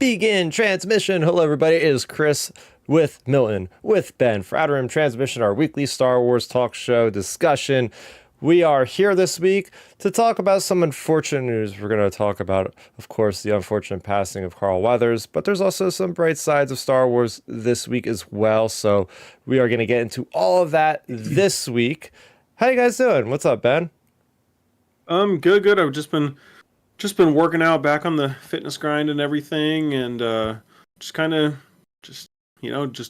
Begin transmission. Hello, everybody. It is Chris with Milton, with Ben for Outer Rim Transmission, our weekly Star Wars talk show discussion. We are here this week to talk about some unfortunate news. We're going to talk about, of course, the unfortunate passing of Carl Weathers, but there's also some bright sides of Star Wars this week as well. So we are going to get into all of that this week. How you guys doing? What's up, Ben? Good. I've just been working out, back on the fitness grind and everything, and just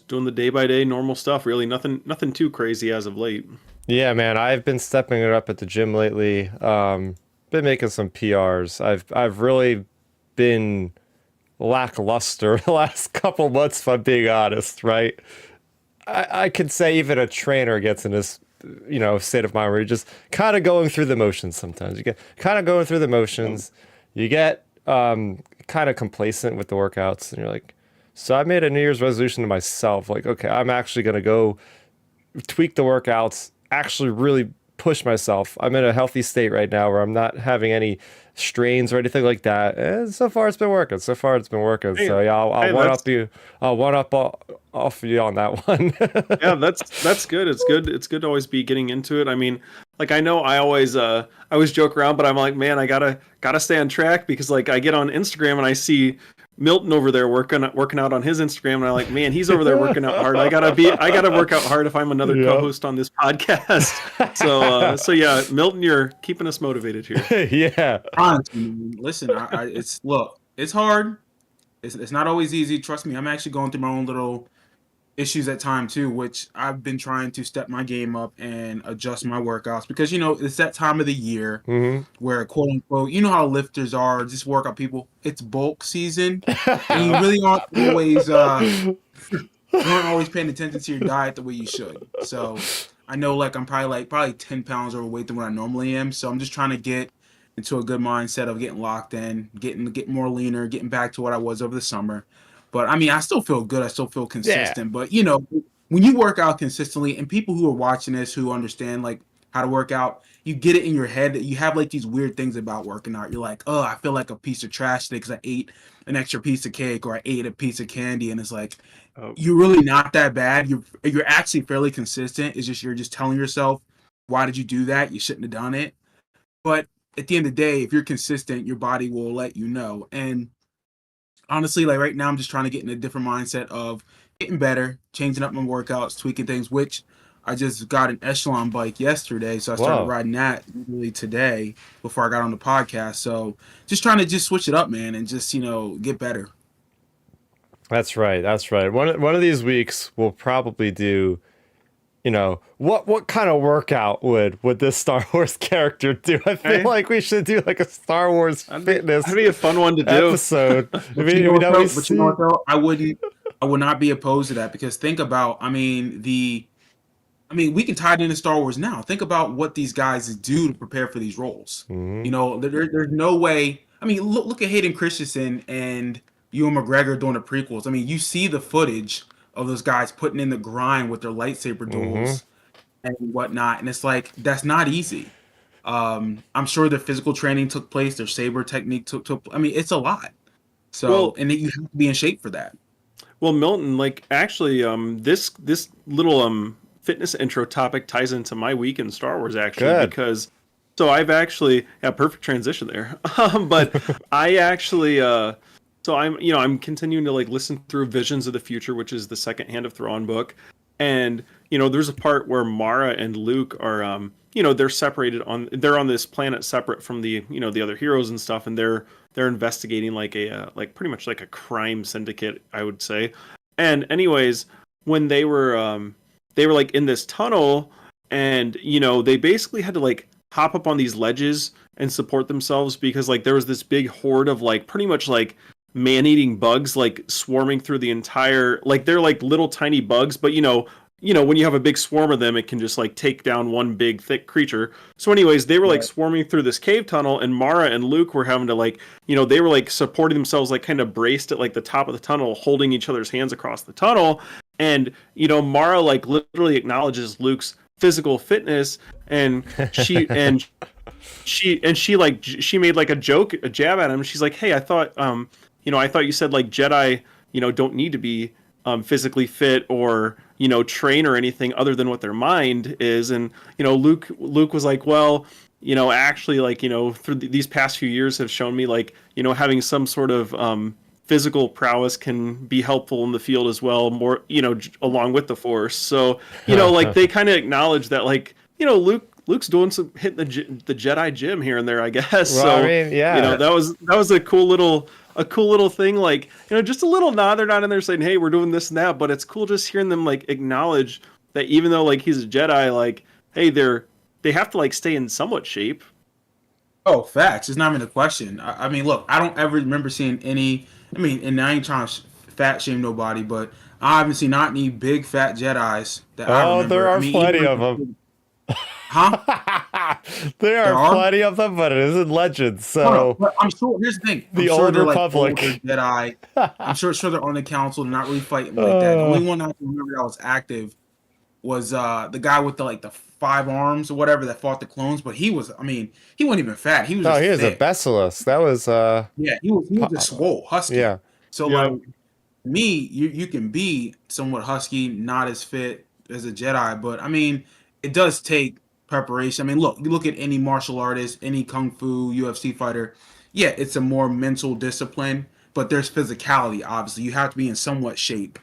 doing the day by day normal stuff. Really, nothing too crazy as of late. Yeah, man, I've been stepping it up at the gym lately. Been making some PRs. I've really been lackluster the last couple months, if I'm being honest, right? I could say even a trainer gets in this, state of mind where you're just kind of going through the motions sometimes. You get kind of going through the motions. You get kind of complacent with the workouts, and you're like, so I made a New Year's resolution to myself, like, okay, I'm actually going to go tweak the workouts, actually really push myself. I'm in a healthy state right now where I'm not having any strains or anything like that. And so far it's been working. Hey, So yeah, I'll hey, one that's up you. I'll one up off you on that one. yeah, that's good. It's good. It's good to always be getting into it. I mean, like, I know I always joke around, but I'm like, man, I gotta stay on track, because like I get on Instagram and I see Milton over there working out on his Instagram, and I'm like, man, he's over there working out hard. I gotta work out hard if I'm another Yep. co-host on this podcast. So yeah, Milton, you're keeping us motivated here. Yeah. Honestly, man, listen, it's hard. It's not always easy. Trust me, I'm actually going through my own little issues at time too, which I've been trying to step my game up and adjust my workouts, because it's that time of the year Mm-hmm. where, quote unquote, how lifters are, just workout people. It's bulk season, and you really aren't always you aren't always paying attention to your diet the way you should. So I know, like, I'm probably 10 pounds overweight than what I normally am. So I'm just trying to get into a good mindset of getting locked in, getting more leaner, getting back to what I was over the summer. But I mean, I still feel good. I still feel consistent. But when you work out consistently, and people who are watching this who understand like how to work out, you get it in your head that you have like these weird things about working out. You're like, oh, I feel like a piece of trash today because I ate an extra piece of cake, or I ate a piece of candy, and it's like, Oh, you're really not that bad. You're actually fairly consistent. It's just you're just telling yourself, why did you do that? You shouldn't have done it. But at the end of the day, if you're consistent, your body will let you know. And honestly, like right now, I'm just trying to get in a different mindset of getting better, changing up my workouts, tweaking things, which I just got an Echelon bike yesterday. So I started Whoa. riding that really today before I got on the podcast. So just trying to just switch it up, man, and just, get better. That's right. One of these weeks we'll probably do, what kind of workout would this Star Wars character do? I feel okay. like we should do like a Star Wars fitness That'd be a fun one to do. episode. But you know what though? I would not be opposed to that, because think about, we can tie it into Star Wars now. Think about what these guys do to prepare for these roles. Mhm. There's no way. I mean, look at Hayden Christensen and Ewan McGregor doing the prequels. I mean, you see the footage of those guys putting in the grind with their lightsaber duels and whatnot, and it's like, that's not easy. I'm sure their physical training took place, their saber technique took. I mean, it's a lot. So, Well, and then you have to be in shape for that. Well, Milton, like, actually, this little fitness intro topic ties into my week in Star Wars, actually. Good. Because so I've actually, yeah, perfect transition there. But I actually so I'm continuing to like listen through Visions of the Future, which is the second Hand of Thrawn book, and there's a part where Mara and Luke are they're on this planet separate from the the other heroes and stuff, and they're investigating like a like pretty much like a crime syndicate, I would say. And anyways, when they were like in this tunnel, and they basically had to like hop up on these ledges and support themselves, because like there was this big horde of like pretty much like man-eating bugs like swarming through the entire, like they're like little tiny bugs, but when you have a big swarm of them, it can just like take down one big thick creature. So anyways, they were like swarming through this cave tunnel, and Mara and Luke were having to like, they were like supporting themselves, like kind of braced at like the top of the tunnel, holding each other's hands across the tunnel. And Mara like literally acknowledges Luke's physical fitness, and she she made like a jab at him. She's like, hey, I thought I thought you said like Jedi, don't need to be physically fit or train or anything other than what their mind is. And Luke was like, well, actually, like through these past few years have shown me like having some sort of physical prowess can be helpful in the field as well, more along with the Force. So like they kind of acknowledge that like Luke's doing some hitting the Jedi gym here and there, I guess. Well, So I mean, yeah, that was a cool little thing. Like just a little nod. They're not in there saying, "Hey, we're doing this and that," but it's cool just hearing them like acknowledge that even though like he's a Jedi, like hey, they have to like stay in somewhat shape. Oh, facts. It's not even a question. I mean, look, I don't ever remember seeing any. I mean, and I ain't trying to fat shame nobody, but I haven't seen not any big fat Jedi's that I remember. there are I mean, plenty of them. Huh? There are plenty of them, but it isn't Legends. So but I'm sure. Here's the thing. The I'm sure Old they're Republic. Like Jedi. I'm sure they're on the council. They're not really fighting like that. The only one I can remember that was active was the guy with the 5 arms or whatever that fought the clones. But he was. I mean, he wasn't even fat. He was. no, Just he was a thick. Basilisk. That was Yeah, he was just swole, husky. yeah. So like me, you can be somewhat husky, not as fit as a Jedi, but I mean, it does take preparation. I mean, look, you look at any martial artist, any kung fu, UFC fighter. Yeah, it's a more mental discipline, but there's physicality. Obviously, you have to be in somewhat shape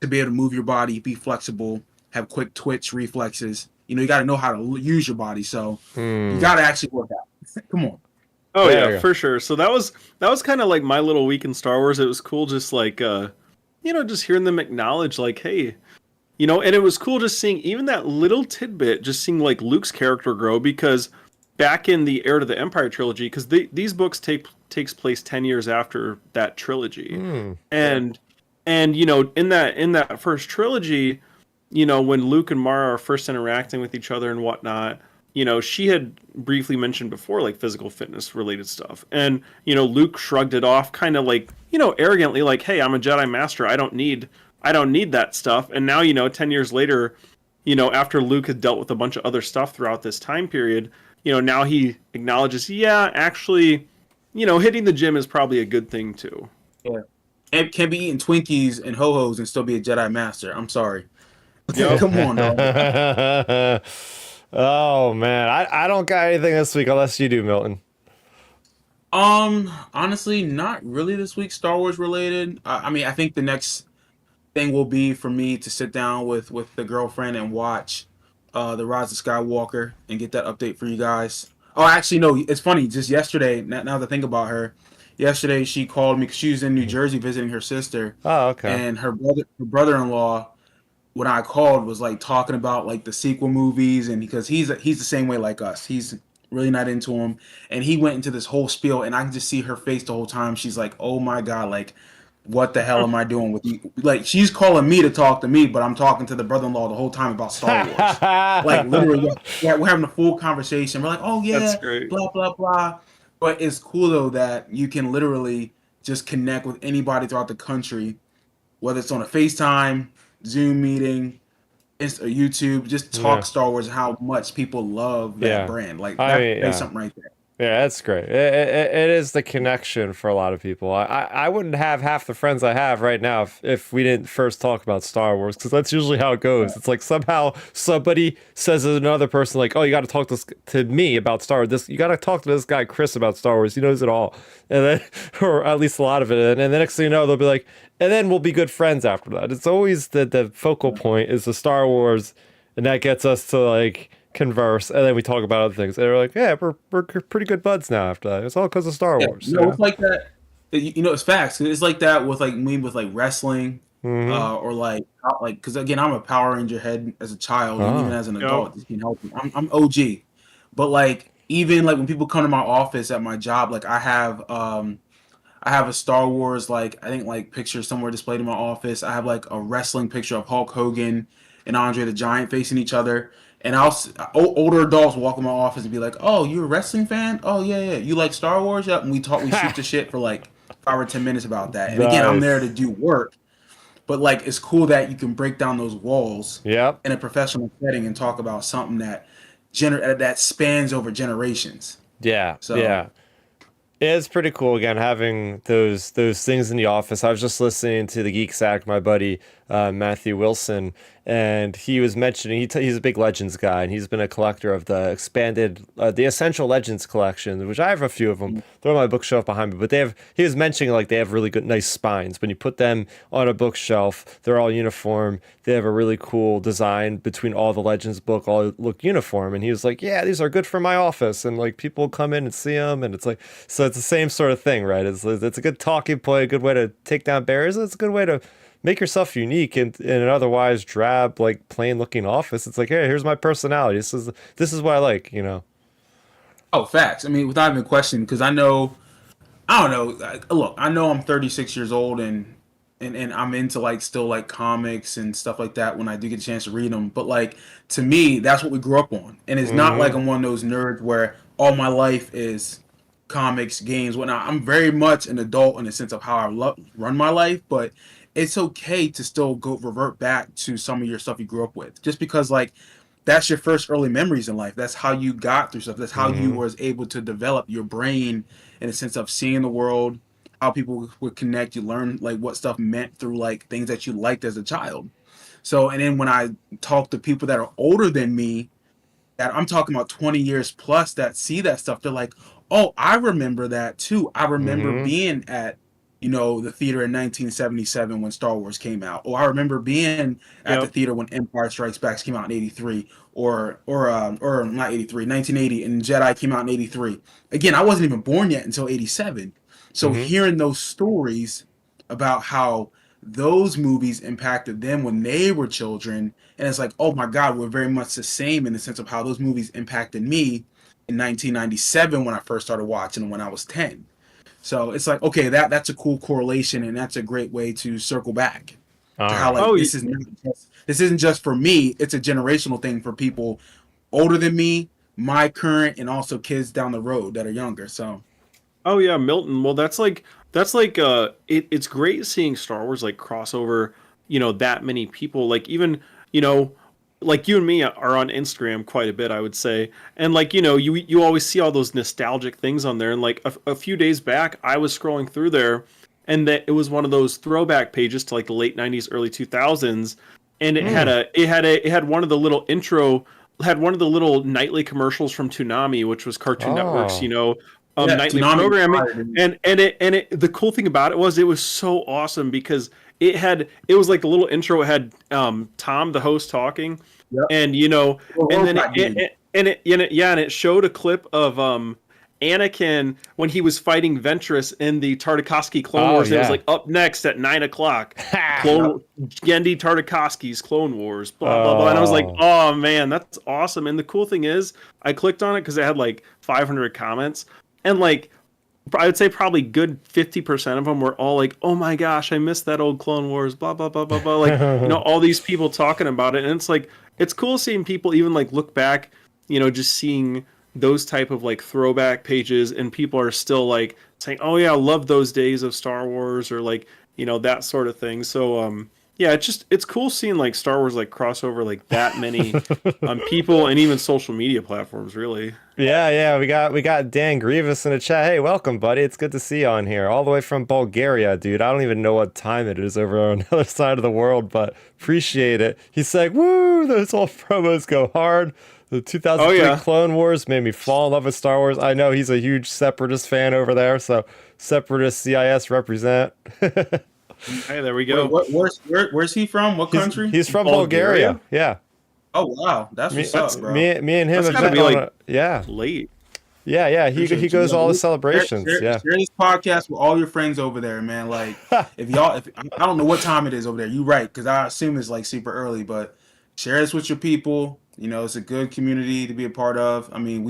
to be able to move your body, be flexible, have quick twitch reflexes. You got to know how to use your body. So you got to actually work out. Come on. Oh There yeah, for sure. So that was kind of like my little week in Star Wars. It was cool, just like just hearing them acknowledge, like, hey, and it was cool just seeing even that little tidbit, just seeing like Luke's character grow because back in the Heir to the Empire trilogy, because these books takes place 10 years after that trilogy, and in that first trilogy, when Luke and Mara are first interacting with each other and whatnot. She had briefly mentioned before, like physical fitness related stuff. And, Luke shrugged it off kind of like, arrogantly, like, hey, I'm a Jedi Master. I don't need that stuff. And now, 10 years later, after Luke had dealt with a bunch of other stuff throughout this time period, now he acknowledges, yeah, actually, hitting the gym is probably a good thing too. Yeah. And can be eating Twinkies and Ho-Hos and still be a Jedi Master. I'm sorry. Yep. Come on, dog. Oh man, I don't got anything this week unless you do, Milton. Honestly, not really this week Star Wars related. I mean, I think the next thing will be for me to sit down with the girlfriend and watch the Rise of Skywalker and get that update for you guys. Oh, actually, no, it's funny. Just yesterday, now that I think about her, yesterday she called me because she was in New Jersey visiting her sister. Oh, okay. And her brother-in-law, when I called, was like talking about like the sequel movies, and because he's the same way like us. He's really not into them, and he went into this whole spiel, and I can just see her face the whole time. She's like, "Oh my god, like, what the hell am I doing with you?" Like, she's calling me to talk to me, but I'm talking to the brother-in-law the whole time about Star Wars. Like, literally, we're having a full conversation. We're like, "Oh yeah, That's great. blah blah blah." But it's cool though that you can literally just connect with anybody throughout the country, whether it's on a FaceTime, Zoom meeting, YouTube, just talk Star Wars and how much people love that brand. Like, that's something right there. Yeah, that's great. It is the connection for a lot of people. I wouldn't have half the friends I have right now if we didn't first talk about Star Wars, because that's usually how it goes. It's like somehow somebody says to another person, like, oh, you got to talk to me about Star Wars. You got to talk to this guy, Chris, about Star Wars. He knows it all. And then, or at least a lot of it. And the next thing you know, they'll be like, and then we'll be good friends after that. It's always the focal point is the Star Wars, and that gets us to like converse, and then we talk about other things. And they're like, yeah, we're pretty good buds now after that. It's all because of Star Wars. It's like that. It's facts. It's like that with like me with like wrestling, or like because again, I'm a Power Ranger head as a child, and even as an adult, this can help me. I'm OG, but like even like when people come to my office at my job, like I have a Star Wars I think like picture somewhere displayed in my office. I have like a wrestling picture of Hulk Hogan and Andre the Giant facing each other. And older adults walk in my office and be like, "Oh, you're a wrestling fan? Oh yeah. You like Star Wars?" Yep. And we shoot the shit for like 5 or 10 minutes about that. And again, I'm there to do work, but like it's cool that you can break down those walls in a professional setting and talk about something that spans over generations. Yeah. So, yeah. It's pretty cool again having those things in the office. I was just listening to the Geek Sack, my buddy Matthew Wilson, and he was mentioning he's a big Legends guy, and he's been a collector of the expanded, the Essential Legends collection, which I have a few of them. They're on my bookshelf behind me, but he was mentioning like they have really good, nice spines. When you put them on a bookshelf, they're all uniform. They have a really cool design between all the Legends book, all look uniform. And he was like, yeah, these are good for my office, and like people come in and see them, and it's like so. It's the same sort of thing, right? It's a good talking point, a good way to take down barriers. It's a good way to make yourself unique in an otherwise drab, like plain looking office. It's like, hey, here's my personality. This is what I like, you know. Oh, facts. I mean, without even question, because I know, I don't know. Look, I know I'm 36 years old, and I'm into like still like comics and stuff like that when I do get a chance to read them. But like to me, that's what we grew up on, and it's not like I'm one of those nerds where all my life is comics, games, whatnot. I'm very much an adult in the sense of how I run my life, but it's okay to still go revert back to some of your stuff you grew up with, just because like that's your first early memories in life. That's how you got through stuff. That's how you was able to develop your brain in a sense of seeing the world, how people would connect. You learn like what stuff meant through like things that you liked as a child. So, and then when I talk to people that are older than me, that I'm talking about 20 years plus that see that stuff, they're like, oh, I remember that too. I remember Mm-hmm. being at, the theater in 1977 when Star Wars came out. Or I remember being at the Yep. theater when Empire Strikes Back came out in 83 or not 83, 1980 and Jedi came out in 83. Again, I wasn't even born yet until 87. So Mm-hmm. hearing those stories about how those movies impacted them when they were children, and it's like, oh my God, we're very much the same in the sense of how those movies impacted me in 1997 when I first started watching when I was 10. So it's like, okay, that's a cool correlation, and that's a great way to circle back to All how right. like Oh, this isn't just for me, it's a generational thing for people older than me, my current, and also kids down the road that are younger. So oh yeah, Milton. Well, it's great seeing Star Wars like crossover, that many people. Like even, you know, like you and me are on Instagram quite a bit, I would say. And like, you always see all those nostalgic things on there. And like a few days back, I was scrolling through there and that it was one of those throwback pages to like the late 90s, early 2000s, and it had one of the little intro had one of the little nightly commercials from Toonami, which was Cartoon Network's, Oh. yeah, nightly Toonami was programming. fire, dude. And the cool thing about it was so awesome because it was like a little intro. It had Tom the host talking, Yep. and Well, and then robot dude. it showed a clip of Anakin when he was fighting Ventress in the Tartakovsky Clone Oh Wars. And it was yeah. like up next at 9 o'clock. Yep. Genndy Tartakovsky's Clone Wars, blah blah blah. And I was like, Oh. oh man, that's awesome. And the cool thing is, I clicked on it because it had like 500 comments, and like I would say probably good 50% of them were all like, oh my gosh, I missed that old Clone Wars, blah blah blah blah blah. Like all these people talking about it, and it's like it's cool seeing people even like look back, just seeing those type of like throwback pages, and people are still like saying, oh yeah, I love those days of Star Wars, or like that sort of thing. So yeah, it's cool seeing like Star Wars like crossover like that many people, and even social media platforms really. Yeah, we got Dan Grievous in the chat. Hey, welcome, buddy. It's good to see you on here. All the way from Bulgaria, dude. I don't even know what time it is over on the other side of the world, but appreciate it. He's like, woo, those old promos go hard. The 2003 Oh yeah. Clone Wars made me fall in love with Star Wars. I know he's a huge Separatist fan over there, so Separatist CIS represent. Hey, there we Wait, go. where's he from? What He's, country? he's from Bulgaria? Bulgaria. Yeah. Oh wow, that's Me, what's up, bro. me and him That's have gotta met be, on like, yeah. Late. Yeah. He Appreciate goes you. all the Share, celebrations. Yeah. share this podcast with all your friends over there, man. Like, if I don't know what time it is over there. You right, because I assume it's like super early, but share this with your people. It's a good community to be a part of. I mean,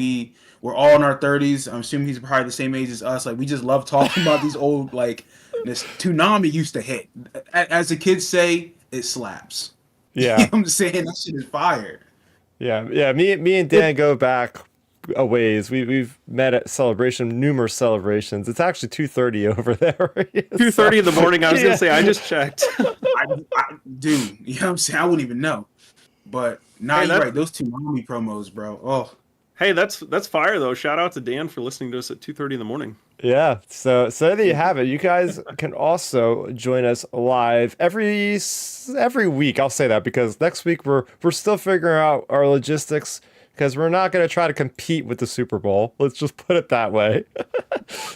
we're all in our 30s. I'm assuming he's probably the same age as us. Like, we just love talking about these old like this Toonami used to hit. As the kids say, it slaps. You know Yeah. what I'm saying? That shit is fire. Yeah. Me and Dan go back a ways. We've met at numerous celebrations. It's actually 2:30 over there. 2:30 in the morning. I was Yeah. gonna say I just checked. Dude, you know what I'm saying? I wouldn't even know. But nah, Hey, you're right. Those Toonami promos, bro. Oh, hey, that's fire though. Shout out to Dan for listening to us at 2:30 in the morning. Yeah, so there you have it. You guys can also join us live every week. I'll say that because next week we're still figuring out our logistics because we're not going to try to compete with the Super Bowl. Let's just put it that way.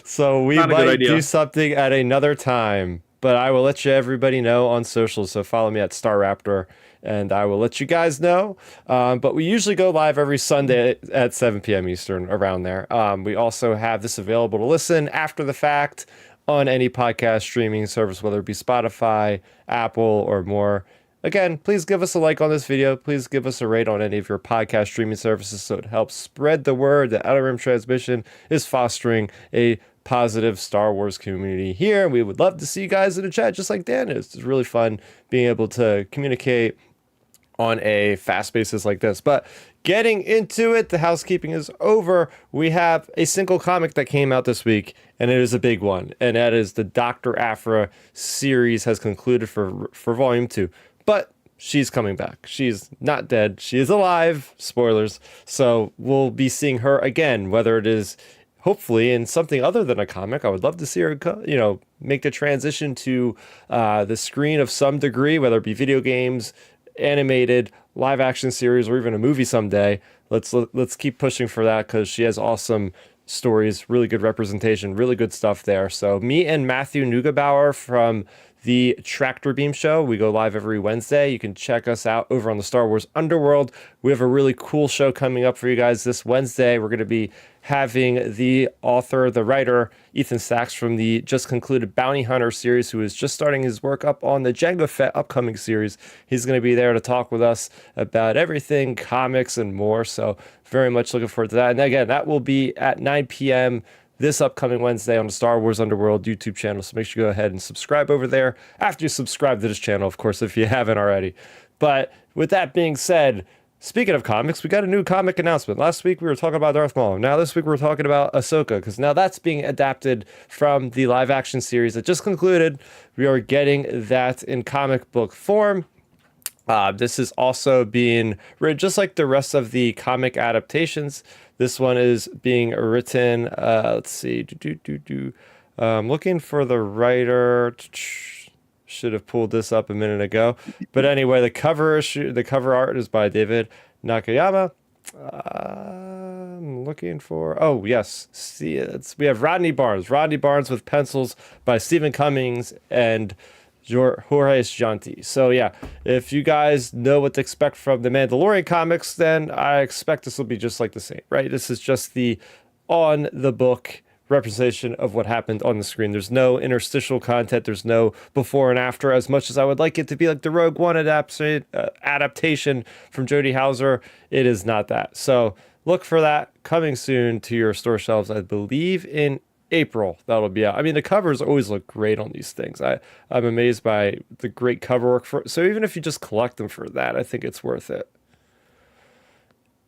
So we Not a good might idea. do something at another time, but I will let you everybody know on social. So follow me at Starrapter, and I will let you guys know. But we usually go live every Sunday at 7 p.m. Eastern, around there. We also have this available to listen after the fact on any podcast streaming service, whether it be Spotify, Apple, or more. Again, please give us a like on this video. Please give us a rate on any of your podcast streaming services so it helps spread the word that Outer Rim Transmission is fostering a positive Star Wars community here. We would love to see you guys in the chat just like Dan is. It's really fun being able to communicate on a fast basis like this. But getting into it, the housekeeping is over. We have a single comic that came out this week, and it is a big one, and that is the Dr. Aphra series has concluded for volume 2. But she's coming back. She's not dead. She is alive. Spoilers. So we'll be seeing her again, whether it is hopefully in something other than a comic. I would love to see her, make the transition to the screen of some degree, whether it be video games, animated, live action series, or even a movie someday. Let's keep pushing for that because she has awesome stories, really good representation, really good stuff there. So me and Matthew Neugebauer from the Tractor Beam Show, we go live every Wednesday. You can check us out over on the Star Wars Underworld. We have a really cool show coming up for you guys this Wednesday. We're going to be having the author, the writer, Ethan Sachs from the just concluded Bounty Hunter series, who is just starting his work up on the Jango Fett upcoming series. He's going to be there to talk with us about everything, comics, and more. So very much looking forward to that. And again, that will be at 9 p.m. this upcoming Wednesday on the Star Wars Underworld YouTube channel. So make sure you go ahead and subscribe over there after you subscribe to this channel, of course, if you haven't already. But with that being said, speaking of comics, we got a new comic announcement. Last week we were talking about Darth Maul. Now this week we're talking about Ahsoka, because now that's being adapted from the live action series that just concluded. We are getting that in comic book form. This is also being written just like the rest of the comic adaptations. This one is being written, let's see, looking for the writer. Should have pulled this up a minute ago. But anyway, the cover art is by David Nakayama. I'm looking for, oh yes, see, we have Rodney Barnes with pencils by Stephen Cummings and Jorge Janti. So yeah, if you guys know what to expect from the Mandalorian comics, then I expect this will be just like the same, right? This is just the on the book representation of what happened on the screen. There's no interstitial content. There's no before and after, as much as I would like it to be like the Rogue One adaptation from Jody Hauser. It is not that. So look for that coming soon to your store shelves, I believe in April. That'll be out. I mean, the covers always look great on these things. I'm amazed by the great cover work so even if you just collect them for that, I think it's worth it.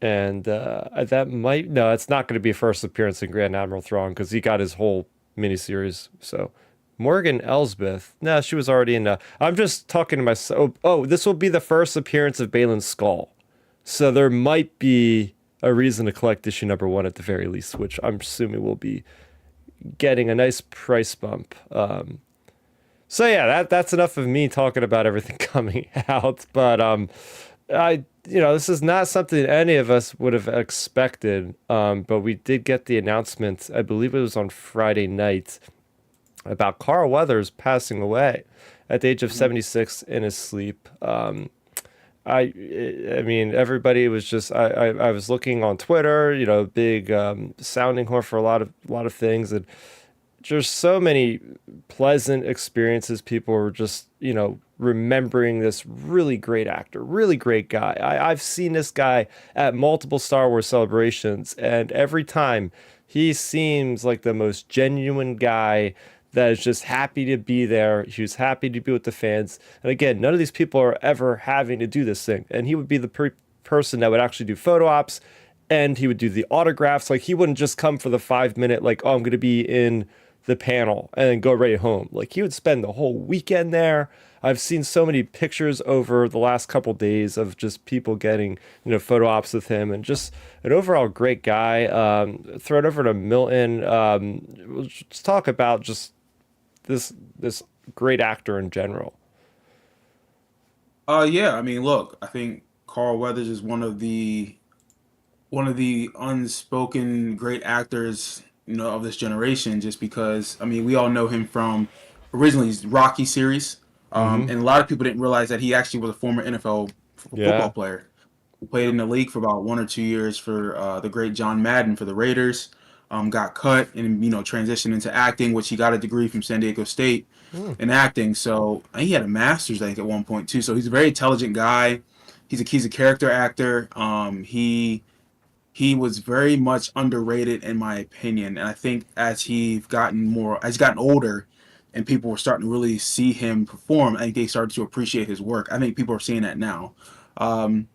And it's not going to be a first appearance in Grand Admiral Thrawn because he got his whole miniseries. So Morgan Elsbeth, no, she was already in. I'm just talking to myself. Oh, this will be the first appearance of Balin's skull. So there might be a reason to collect issue number 1 at the very least, which I'm assuming will be getting a nice price bump. So yeah, that's enough of me talking about everything coming out. But this is not something any of us would have expected. But we did get the announcement, I believe it was on Friday night, about Carl Weathers passing away at the age of 76 in his sleep. I mean, everybody was just, I was looking on Twitter, big sounding horn for a lot of things, and just so many pleasant experiences. People were just, remembering this really great actor, really great guy. I've seen this guy at multiple Star Wars celebrations, and every time he seems like the most genuine guy that is just happy to be there. He was happy to be with the fans. And again, none of these people are ever having to do this thing. And he would be the person that would actually do photo ops, and he would do the autographs. Like, he wouldn't just come for the 5 minute, like, oh, I'm going to be in the panel and then go right home. Like he would spend the whole weekend there. I've seen so many pictures over the last couple days of just people getting, photo ops with him, and just an overall great guy. Throw it over to Milton. We'll just talk about just this great actor in general. Yeah, I mean, look, I think Carl Weathers is one of the unspoken great actors, of this generation. Just because, I mean, we all know him from originally his Rocky series, Mm-hmm. and a lot of people didn't realize that he actually was a former NFL football Yeah. player. He played in the league for about 1 or 2 years for the great John Madden for the Raiders. Got cut and transitioned into acting, which he got a degree from San Diego State Mm. in acting. So and he had a master's, I think, at one point too. So he's a very intelligent guy. He's a character actor. He was very much underrated in my opinion, and I think as he's gotten older, and people were starting to really see him perform, I think they started to appreciate his work. I think people are seeing that now. Um,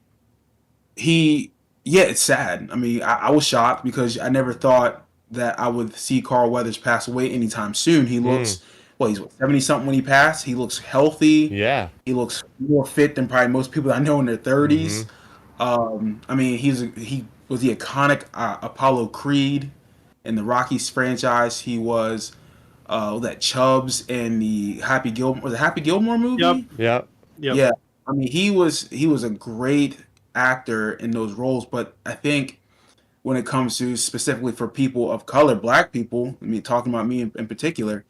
he, yeah, it's sad. I mean, I was shocked because I never thought that I would see Carl Weathers pass away anytime soon. He Mm. looks, well, he's what, 70 something when he passed. He looks healthy. Yeah. He looks more fit than probably most people I know in their Mm-hmm. 30s. I mean, he was the iconic Apollo Creed in the Rockies franchise. He was that Chubbs in the Happy Gilmore Yep. movie. Yep. Yep. Yeah, I mean, he was a great actor in those roles, but I think when it comes to specifically for people of color, black people, I mean, talking about me in particular,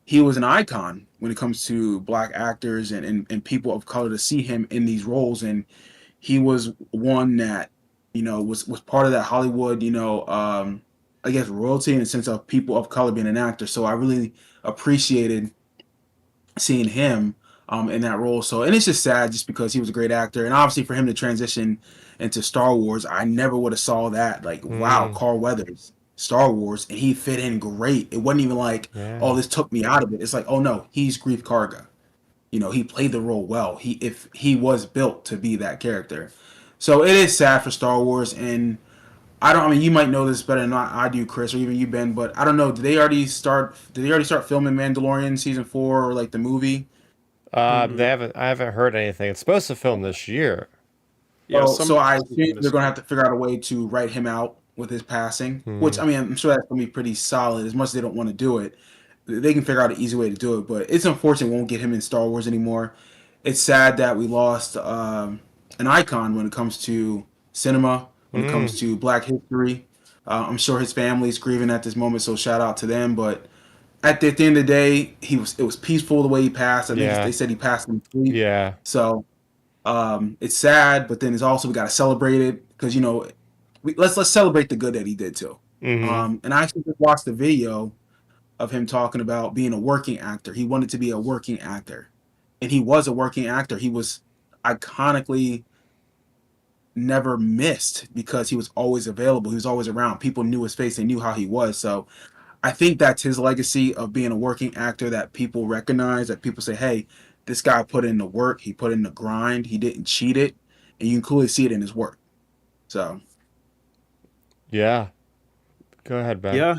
he was an icon when it comes to black actors and people of color to see him in these roles. And he was one that was part of that Hollywood, I guess royalty in the sense of people of color being an actor. So I really appreciated seeing him in that role. So, and it's just sad just because he was a great actor, and obviously for him to transition into Star Wars, I never would have saw that. Like, wow, Mm. Carl Weathers, Star Wars, and he fit in great. It wasn't even like, oh, Yeah. this took me out of it. It's like, oh no, he's Grief Karga. He played the role well. If he was built to be that character. So it is sad for Star Wars, and I mean, you might know this better than I do, Chris, or even you, Ben. But I don't know. Did they already start? Did they already start filming Mandalorian season 4 or like the movie? They Mm-mm. haven't. I haven't heard anything. It's supposed to film this year. Yeah. Oh, so Some I something think they're this gonna year. have to figure out a way to write him out with his passing. Which Hmm. I mean, I'm sure that's gonna be pretty solid. As much as they don't want to do it, they can figure out an easy way to do it. But it's unfortunate we won't get him in Star Wars anymore. It's sad that we lost an icon when it comes to cinema, when it Mm. comes to Black history. I'm sure his family's grieving at this moment, so shout out to them. But at the end of the day, it was peaceful the way he passed. I think they Yeah. said he passed in sleep. Yeah. So it's sad, but then it's also we got to celebrate it because let's celebrate the good that he did too. Mm-hmm. And I actually just watched the video of him talking about being a working actor. He wanted to be a working actor, and he was a working actor. He was iconically never missed because he was always available. He was always around. People knew his face. They knew how he was. So I think that's his legacy of being a working actor that people recognize, that people say, hey, this guy put in the work, he put in the grind, he didn't cheat it, and you can clearly see it in his work. So, Yeah. Go ahead, Ben. Yeah.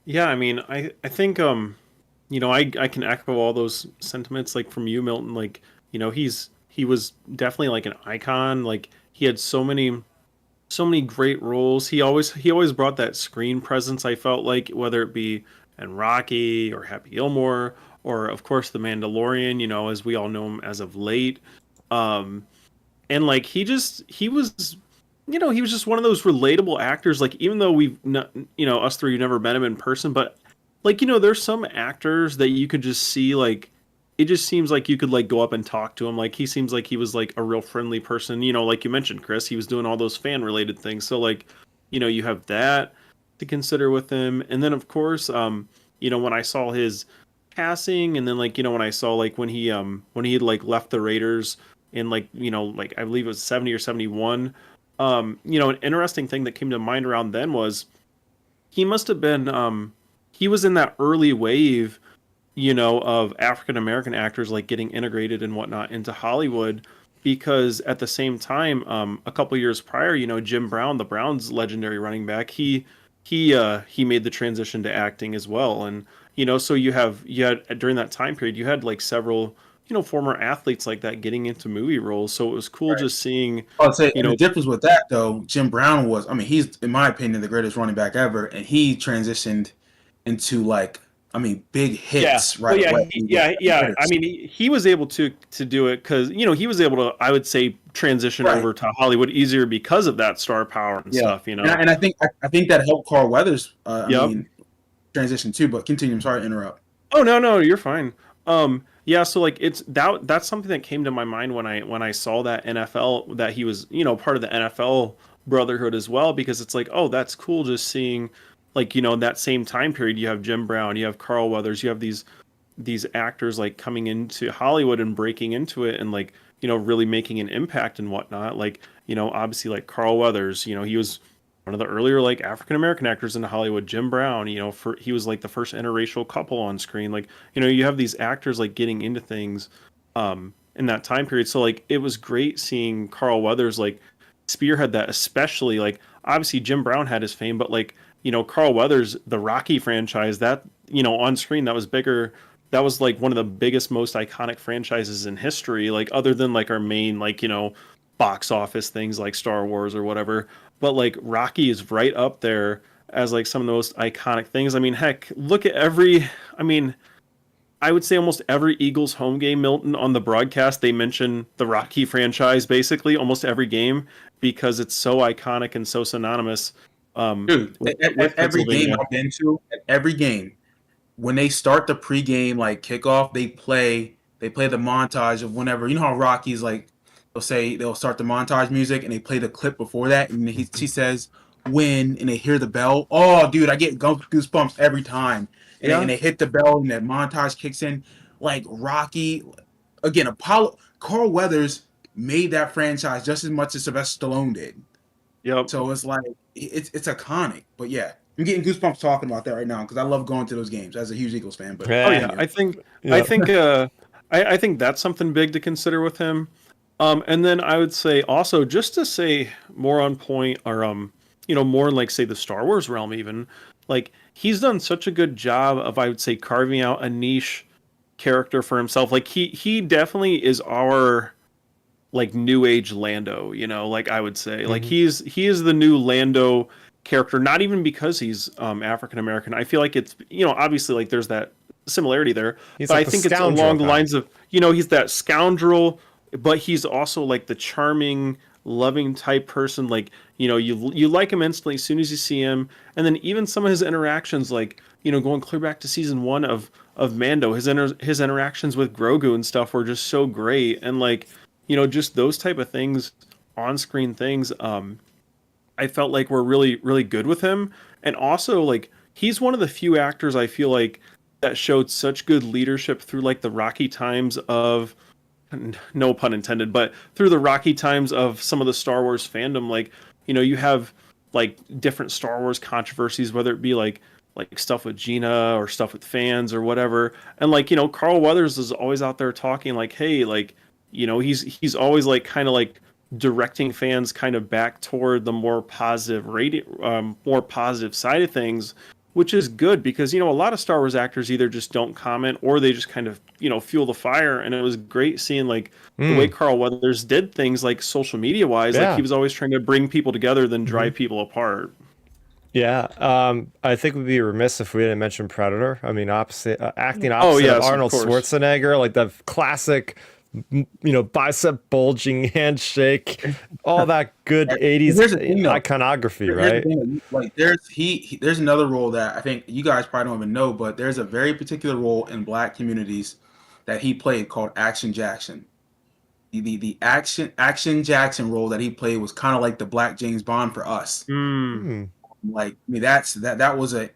Yeah. I mean, I think I can echo all those sentiments like from you, Milton. Like he was definitely like an icon. Like he had so many great roles. He always brought that screen presence. I felt like whether it be in Rocky or Happy Gilmore or of course The Mandalorian. As we all know him as of late. Um, and like he was just one of those relatable actors. Like even though we've not, us three never met him in person, but like there's some actors that you could just see like it just seems like you could like go up and talk to him. Like he seems like he was like a real friendly person. Like you mentioned, Chris, he was doing all those fan related things. So like you have that to consider with him, and then of course when I saw his passing, and then like when I saw like when he had like left the Raiders in like like I believe it was 70 or 71. An interesting thing that came to mind around then was he must have been he was in that early wave, of African American actors like getting integrated and whatnot into Hollywood, because at the same time, a couple years prior, Jim Brown, the Browns legendary running back, he he made the transition to acting as well. And so you had during that time period, you had like several former athletes like that getting into movie roles. So it was cool Right. just seeing I'd say, you and the know difference with that though, Jim Brown was, I mean, he's in my opinion the greatest running back ever, and he transitioned into like, I mean, big Yeah. hits Well, right yeah, away. He was yeah. I hitters. mean, he was able to do it because he was able to, I would say, transition Right. over to Hollywood easier because of that star power and Yeah. stuff. And I think I think that helped Carl Weathers. I Yep. mean, transition too. But continue. I'm sorry to interrupt. Oh no, you're fine. Yeah, so like that's something that came to my mind when I saw that NFL that he was, part of the NFL brotherhood as well, because it's like, oh, that's cool just seeing like, in that same time period you have Jim Brown, you have Carl Weathers, you have these actors like coming into Hollywood and breaking into it and like, really making an impact and whatnot. Like, obviously like Carl Weathers, he was one of the earlier like African American actors in Hollywood. Jim Brown, he was like the first interracial couple on screen. Like, you have these actors like getting into things in that time period. So like it was great seeing Carl Weathers like spearhead that, especially like obviously Jim Brown had his fame, but like, Carl Weathers, the Rocky franchise, that, on screen that was bigger. That was like one of the biggest, most iconic franchises in history, like other than like our main like, box office things like Star Wars or whatever. But like Rocky is right up there as like some of the most iconic things. I mean, heck, look at I mean, I would say almost every Eagles home game, Milton, on the broadcast, they mention the Rocky franchise basically almost every game because it's so iconic and so synonymous Dude, with at every game Pennsylvania. I've been to, at every game, when they start the pregame like kickoff, they play the montage of whenever you know how Rocky's like they'll start the montage music and they play the clip before that and she says win and they hear the bell. Oh, dude, I get goosebumps every time. And Yeah. they hit the bell and that montage kicks in. Like Rocky, again, Apollo Carl Weathers made that franchise just as much as Sylvester Stallone did. Yep. So it's like it's iconic. But yeah, I'm getting goosebumps talking about that right now because I love going to those games as a huge Eagles fan. But Oh yeah, continue. I Yeah. think I think that's something big to consider with him. And then I would say also just to say more on point or more in like say the Star Wars realm even, like he's done such a good job of I would say carving out a niche character for himself. Like he definitely is our like new age Lando, like I would say. Like Mhm. he is the new Lando character, not even because he's African American. I feel like it's obviously like there's that similarity there, He's but I like the think it's scoundrel along the guy. lines of he's that scoundrel, but he's also like the charming, loving type person. Like you like him instantly as soon as you see him, and then even some of his interactions, like going clear back to season one of Mando, his interactions with Grogu and stuff were just so great, and like just those type of things, on screen things. I felt like were really really good with him, and also like he's one of the few actors I feel like that showed such good leadership through like the rocky times of no pun intended, but through the rocky times of some of the Star Wars fandom. Like you have like different Star Wars controversies, whether it be like stuff with Gina or stuff with fans or whatever, and like Carl Weathers is always out there talking like, hey, like he's always like kind of like directing fans kind of back toward the more positive more positive side of things, which is good because a lot of Star Wars actors either just don't comment or they just kind of fuel the fire. And it was great seeing like the way Mm, Carl Weathers did things like social media wise, like he yeah. was always trying to bring people together than Hmm. drive people apart. Yeah. I think we'd be remiss if we didn't mention Predator. I mean, acting Oh opposite of yes, of Arnold course. Schwarzenegger, like the classic, bicep bulging handshake, all that good But 80s here's the thing though. iconography, Here's the right? thing. Like there's another role that I think you guys probably don't even know, but there's a very particular role in Black communities that he played called Action Jackson. The Action Jackson role that he played was kind of like the Black James Bond for us. Hmm. Like I mean that was a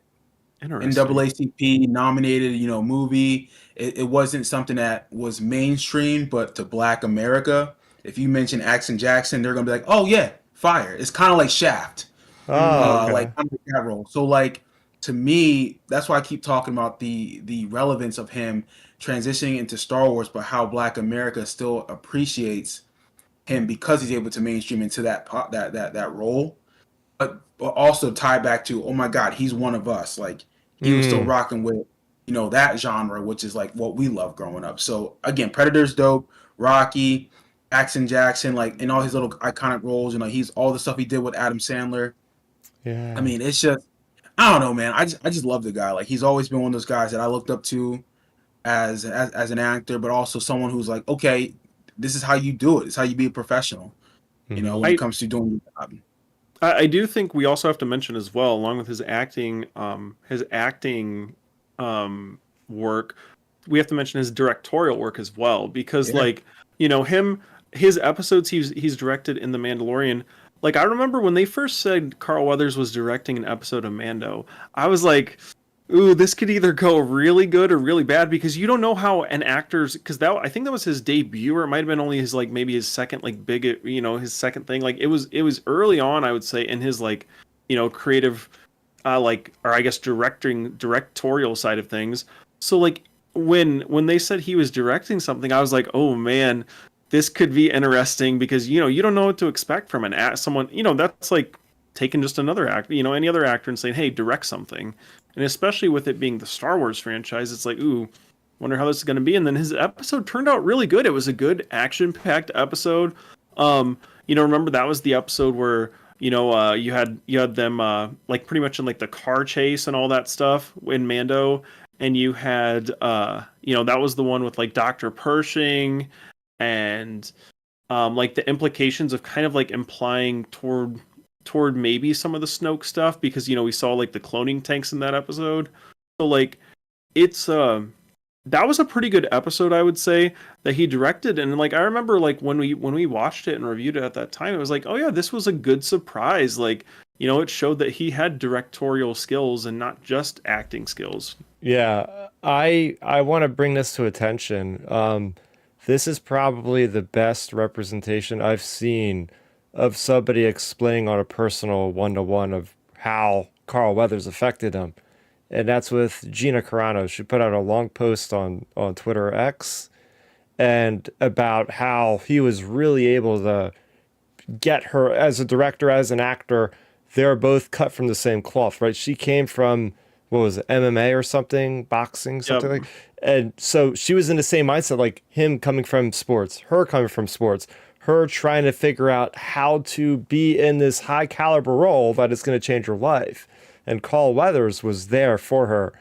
Interesting. NAACP nominated, movie. It wasn't something that was mainstream, but to Black America, if you mention Action Jackson, they're gonna be like, "Oh yeah, fire!" It's kind of like Shaft, Oh, like okay. kind of like that role. So like to me, that's why I keep talking about the relevance of him transitioning into Star Wars, but how Black America still appreciates him because he's able to mainstream into that role. but also tie back to, oh my God, he's one of us. Like he was still rocking with, that genre, which is like what we love growing up. So again, Predator's dope. Rocky, Action Jackson, like in all his little iconic roles, he's all the stuff he did with Adam Sandler. Yeah. I mean, it's just, I don't know, man. I just love the guy. Like he's always been one of those guys that I looked up to as an actor, but also someone who's like, okay, this is how you do it. It's how you be a professional. When it comes to doing your job. I do think we also have to mention as well, along with his acting work, we have to mention his directorial work as well, because his episodes he's directed in The Mandalorian. Like I remember when they first said Carl Weathers was directing an episode of Mando, I was like, ooh, this could either go really good or really bad, because you don't know how an actor's, because I think that was his debut, or it might have been only his like maybe his second like big his second thing. Like it was early on, I would say, in his like creative or I guess directorial side of things. So like when they said he was directing something, I was like, oh man, this could be interesting, because you don't know what to expect from someone that's like taking just another actor, any other actor, and saying, hey, direct something. And especially with it being the Star Wars franchise, it's like, ooh, wonder how this is going to be. And then his episode turned out really good. It was a good action-packed episode. Remember that was the episode where you had them like pretty much in like the car chase and all that stuff in Mando, and you had that was the one with like Dr. Pershing and like the implications of kind of like implying toward maybe some of the Snoke stuff, because we saw like the cloning tanks in that episode. So like it's that was a pretty good episode, I would say, that he directed. And like I remember like when we watched it and reviewed it at that time, it was like, oh yeah, this was a good surprise. Like it showed that he had directorial skills and not just acting skills. Yeah, I want to bring this to attention. This is probably the best representation I've seen of somebody explaining on a personal one-to-one of how Carl Weathers affected him. And that's with Gina Carano. She put out a long post on Twitter X and about how he was really able to get her as a director, as an actor. They're both cut from the same cloth, right? She came from, what was it, MMA or something, boxing, something like. And so she was in the same mindset, like him coming from sports, her coming from sports, her trying to figure out how to be in this high caliber role that is going to change her life. And Carl Weathers was there for her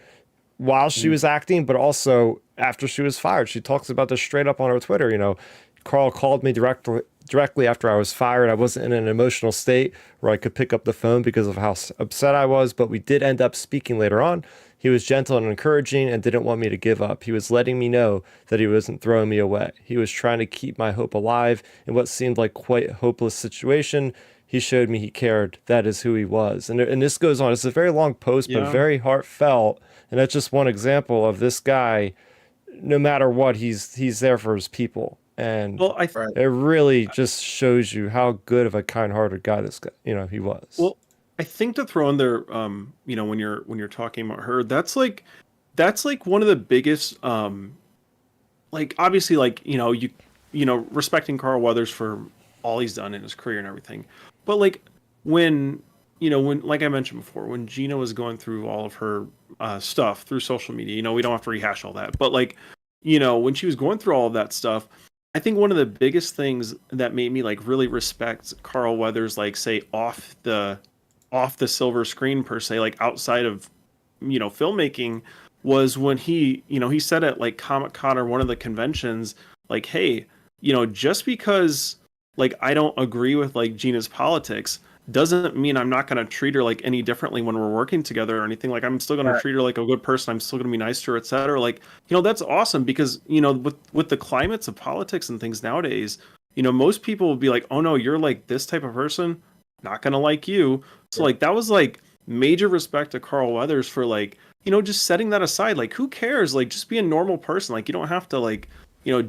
while she was acting, but also after she was fired. She talks about this straight up on her Twitter. Carl called me directly after I was fired. I wasn't in an emotional state where I could pick up the phone because of how upset I was, but we did end up speaking later on. He was gentle and encouraging and didn't want me to give up. He was letting me know that he wasn't throwing me away. He was trying to keep my hope alive in what seemed like quite a hopeless situation. He showed me he cared. That is who he was. And this goes on. It's a very long post, but very heartfelt. And that's just one example of this guy. No matter what, he's there for his people. And it really just shows you how good of a kind-hearted guy this guy, he was. Well, I think to throw in there, when you're talking about her, that's like one of the biggest, like obviously, like respecting Carl Weathers for all he's done in his career and everything, but like when like I mentioned before, when Gina was going through all of her stuff through social media, we don't have to rehash all that, but like when she was going through all of that stuff, I think one of the biggest things that made me like really respect Carl Weathers, like say off the silver screen per se, like outside of filmmaking, was when he said at like Comic-Con or one of the conventions, like, hey, just because like I don't agree with like Gina's politics doesn't mean I'm not going to treat her like any differently when we're working together or anything. Like I'm still going to treat her like a good person. I'm still going to be nice to her, etc. Like, that's awesome, because with the climates of politics and things nowadays, most people will be like, oh no, you're like this type of person, not going to like you. So like that was like major respect to Carl Weathers for like, just setting that aside. Like who cares? Like just be a normal person. Like you don't have to like,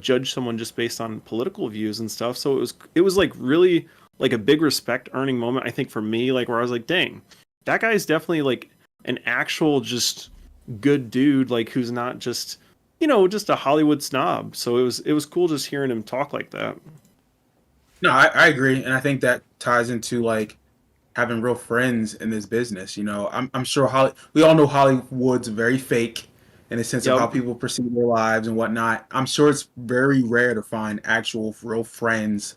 judge someone just based on political views and stuff. So it was like really like a big respect earning moment, I think, for me, like where I was like, dang, that guy's definitely like an actual just good dude, like who's not just just a Hollywood snob. So it was cool just hearing him talk like that. No, I agree, and I think that ties into like having real friends in this business. You know, I'm sure we all know Hollywood's very fake in the sense of how Yep. people perceive their lives and whatnot. I'm sure it's very rare to find actual real friends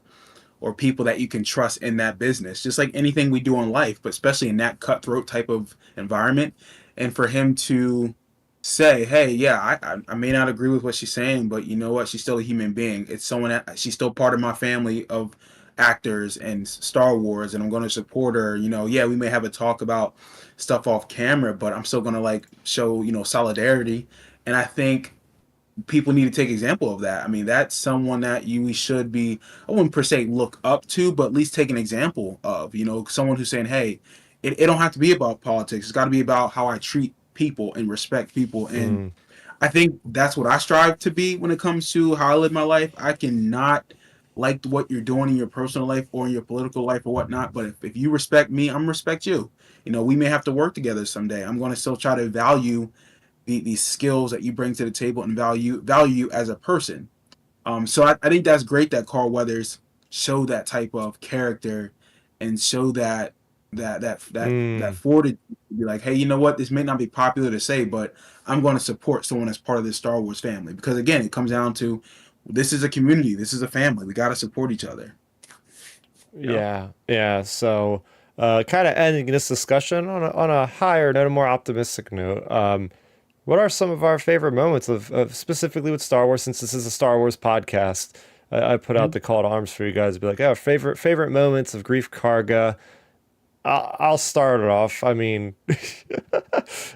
or people that you can trust in that business, just like anything we do in life, but especially in that cutthroat type of environment. And for him to say, hey, yeah, I may not agree with what she's saying, but you know what? She's still a human being. It's someone that she's still part of my family of actors and Star Wars, and I'm going to support her. You know, yeah, we may have a talk about stuff off camera, but I'm still going to like show, you know, solidarity. And I think people need to take example of that. I mean, that's someone that we should be, I wouldn't per se look up to, but at least take an example of, you know, someone who's saying, hey, it don't have to be about politics. It's got to be about how I treat people and respect people. And Mm. I think that's what I strive to be when it comes to how I live my life. I cannot like what you're doing in your personal life or in your political life or whatnot, but if you respect me, I'm respect you. You know, we may have to work together someday. I'm going to still try to value these skills that you bring to the table and value you as a person. So I think that's great that Carl Weathers showed that type of character and show that Mm. fortitude to be like, hey, you know what? This may not be popular to say, but I'm going to support someone that's part of this Star Wars family because again, it comes down to this is a community, this is a family. We got to support each other. Yeah. Yeah, yeah. So, kind of ending this discussion on a higher note, a more optimistic note. What are some of our favorite moments of specifically with Star Wars? Since this is a Star Wars podcast, I put out Mhm. the call to arms for you guys to be like, oh, favorite moments of Grief Karga. I'll start it off. I mean,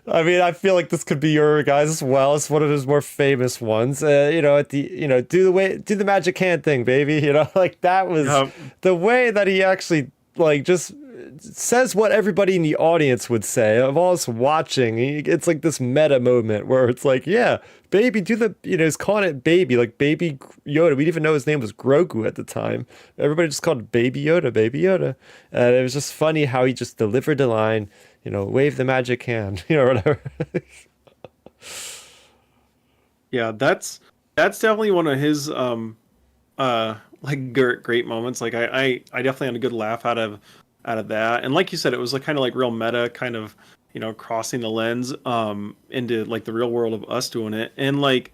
I feel like this could be your guys as well. It's one of his more famous ones. You know, at the do the magic hand thing, baby. You know, like that was Yep. the way that he actually like just says what everybody in the audience would say of all us watching. It's like this meta moment where it's like, yeah, baby, do the he's calling it baby, like baby Yoda. We didn't even know his name was Grogu at the time. Everybody just called it Baby Yoda, Baby Yoda. And it was just funny how he just delivered the line, wave the magic hand, whatever. Yeah, that's definitely one of his like great moments. Like I definitely had a good laugh out of that. And like you said, it was like kind of like real meta, kind of crossing the lens into like the real world of us doing it. And like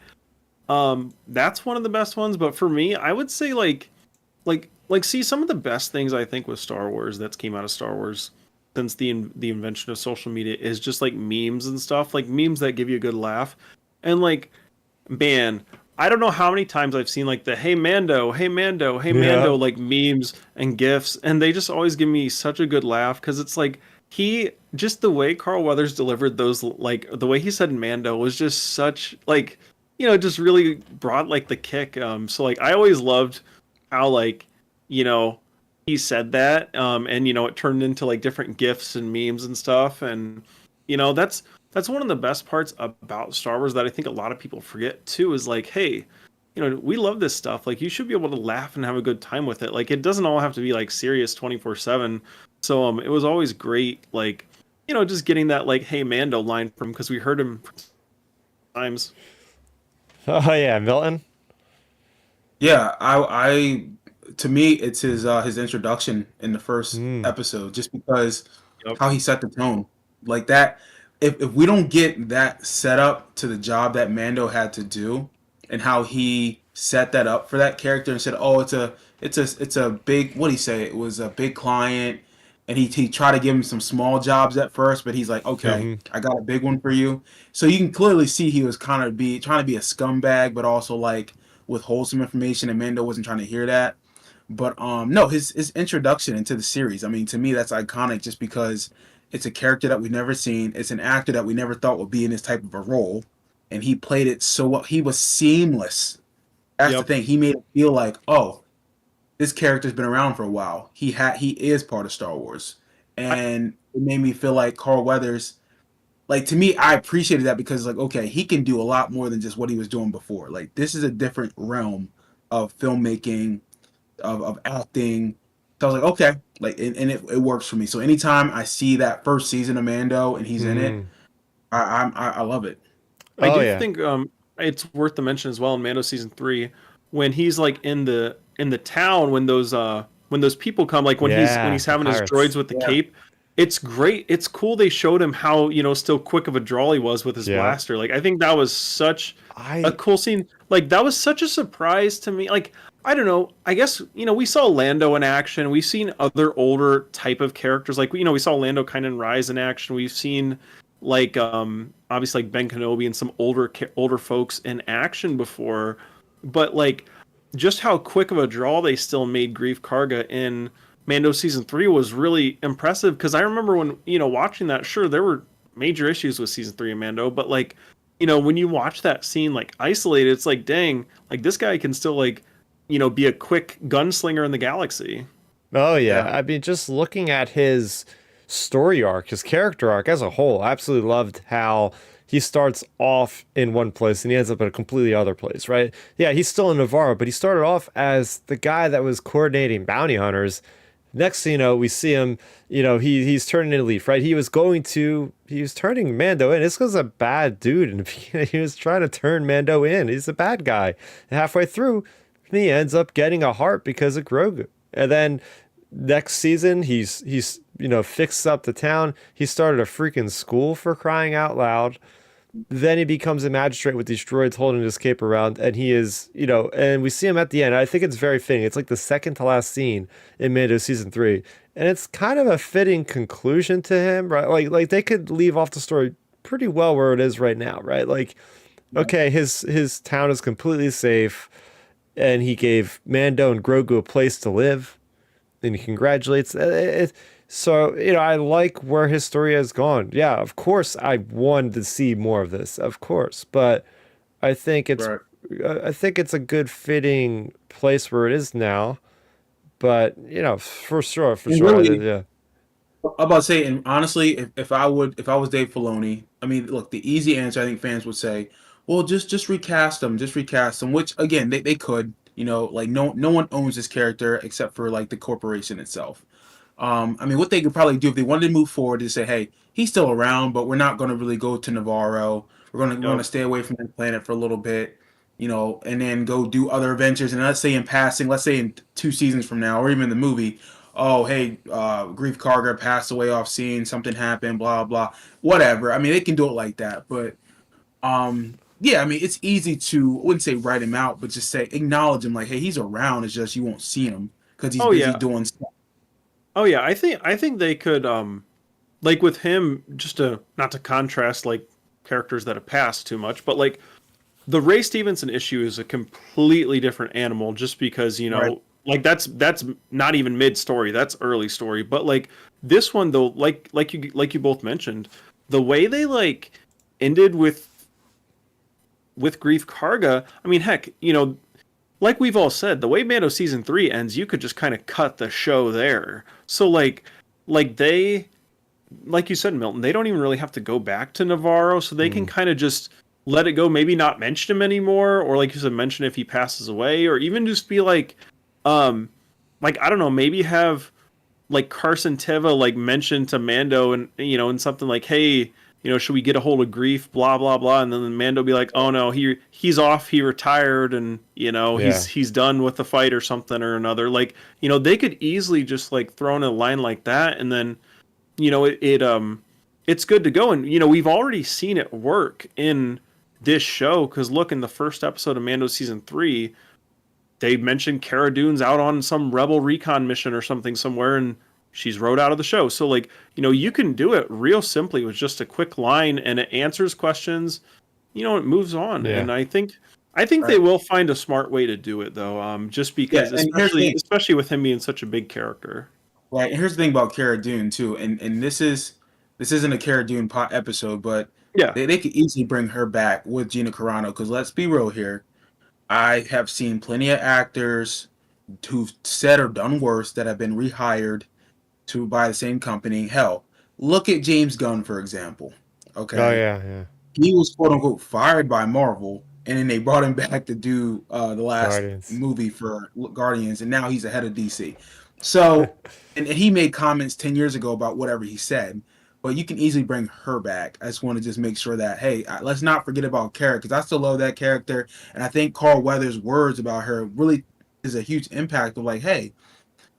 that's one of the best ones. But for me, I would say like see some of the best things I think with Star Wars that's came out of Star Wars since the invention of social media is just like memes and stuff, like memes that give you a good laugh. And like, man, I don't know how many times I've seen like the "Hey Mando, Hey Mando, Hey Yeah. Mando" like memes and gifs, and they just always give me such a good laugh because it's like he just the way Carl Weathers delivered those, like the way he said Mando was just such like just really brought like the kick. So like I always loved how like you know he said that, and it turned into like different gifs and memes and stuff, and that's one of the best parts about Star Wars that I think a lot of people forget too is like, hey, we love this stuff. Like you should be able to laugh and have a good time with it. Like it doesn't all have to be like serious 24/7. So it was always great like just getting that like hey Mando line from because we heard him times. Oh yeah, Milton. Yeah, I to me it's his introduction in the first Mm. episode just because Yep. how he set the tone. Like that if we don't get that set up to the job that Mando had to do and how he set that up for that character and said, "Oh, it's a big what did he say? It was a big client." And he tried to give him some small jobs at first, but he's like, "Okay, Hmm. I got a big one for you." So you can clearly see he was kind of be trying to be a scumbag, but also like with wholesome information, and Mando wasn't trying to hear that. But no, his introduction into the series, I mean, to me that's iconic just because it's a character that we've never seen. It's an actor that we never thought would be in this type of a role, and he played it so well. He was seamless. That's the Yep. thing. He made it feel like, oh, this character's been around for a while. He is part of Star Wars, I, and it made me feel like Carl Weathers. Like to me, I appreciated that because like okay, he can do a lot more than just what he was doing before. Like this is a different realm of filmmaking, of acting. So I was like, okay, like and it works for me. So anytime I see that first season of Mando and he's in it, Hmm. I love it. I Oh do yeah. think it's worth to mention as well in Mando season 3 when he's like in the town when when those people come, like when Yeah, he's the having his pirates. droids with the Yeah. cape. It's great. It's cool they showed him how, still quick of a draw he was with his Yeah. blaster. Like I think that was such a I cool scene. Like that was such a surprise to me. Like I don't know. I guess, we saw Lando in action. We've seen other older type of characters. Like, we saw Lando kind of in Rise in action. We've seen like obviously like Ben Kenobi and some older folks in action before. But like just how quick of a draw they still made Grief Karga in Mando season 3 was really impressive, because I remember when, watching that, sure, there were major issues with season 3 of Mando, but like, when you watch that scene like isolated, it's like, dang, like this guy can still like, be a quick gunslinger in the galaxy. Oh yeah, Yeah. I mean, just looking at his story arc, his character arc as a whole, I absolutely loved how he starts off in one place and he ends up in a completely other place, right? Yeah, he's still in Navarro, but he started off as the guy that was coordinating bounty hunters. Next thing you know, we see him, he's turning into Leaf, right? He was turning Mando in. This was a bad dude in the beginning. He was trying to turn Mando in. He's a bad guy. And halfway through, he ends up getting a heart because of Grogu. And then next season, he's fixed up the town. He started a freaking school, for crying out loud. Then he becomes a magistrate with these droids holding his cape around, and he is, and we see him at the end. I think it's very fitting. It's like the second to last scene in Mando season 3, and it's kind of a fitting conclusion to him, right? Like they could leave off the story pretty well where it is right now, right? Like, okay, his town is completely safe, and he gave Mando and Grogu a place to live, and he congratulates. So, I like where his story has gone. Yeah, of course, I wanted to see more of this, of course, but I think it's Right. I think it's a good fitting place where it is now. But for And sure, really, yeah, I'm about to say, and honestly, if I was Dave Filoni, I mean, look, the easy answer I think fans would say, well, just recast them, which again they could, like no one owns this character except for like the corporation itself. I mean, what they could probably do if they wanted to move forward is say, hey, he's still around, but we're not going to really go to Navarro. We're gonna Yep. stay away from the planet for a little bit, and then go do other adventures. And let's say in passing, let's say in 2 seasons from now, or even the movie, oh hey, Grief Karga passed away off scene, something happened, blah blah, whatever. I mean, they can do it like that, but yeah, I mean, it's easy to, I wouldn't say write him out, but just say acknowledge him, like, hey, he's around. It's just you won't see him because he's Oh busy yeah. doing stuff. Oh yeah. I think they could, like with him, just to not to contrast like characters that have passed too much, but like the Ray Stevenson issue is a completely different animal, just because, Right. like that's not even mid story, that's early story. But like this one though, like you both mentioned, the way they like ended with Grief Karga, I mean, heck, like we've all said, the way Mando season 3 ends, you could just kind of cut the show there. So like they, like you said, Milton, they don't even really have to go back to Navarro, so they can mm, kind of just let it go. Maybe not mention him anymore, or like you said, mention if he passes away, or even just be um, like I don't know, maybe have like Carson Teva like mention to Mando, and and something like, hey, should we get a hold of Grief, blah blah blah, and then Mando be like, oh no, he's off, he retired, and yeah, he's done with the fight or something or another. Like they could easily just like throw in a line like that, and then it's good to go. And we've already seen it work in this show, because look, in the first episode of Mando season 3, they mentioned Cara Dune's out on some rebel recon mission or something somewhere, and she's rode out of the show. So like, you can do it real simply with just a quick line, and it answers questions, it moves on. yeah. And I think they Right. will find a smart way to do it though, just Yeah, because, and here's the thing, especially with him being such a big character. right? And here's the thing about Cara Dune too, and this isn't a Cara Dune pot episode, but Yeah. they could easily bring her back with Gina Carano, because let's be real here. I have seen plenty of actors who've said or done worse that have been rehired to by the same company. Hell, look at James Gunn, for example. Oh Okay. yeah, yeah. He was quote unquote fired by Marvel, and then they brought him back to do the last Guardians. movie for Guardians, and now he's the head of DC. So, and he made comments 10 years ago about whatever he said, but you can easily bring her back. I just want to just make sure that, hey, let's not forget about Kara, because I still love that character, and I think Carl Weathers' words about her really is a huge impact of like, hey,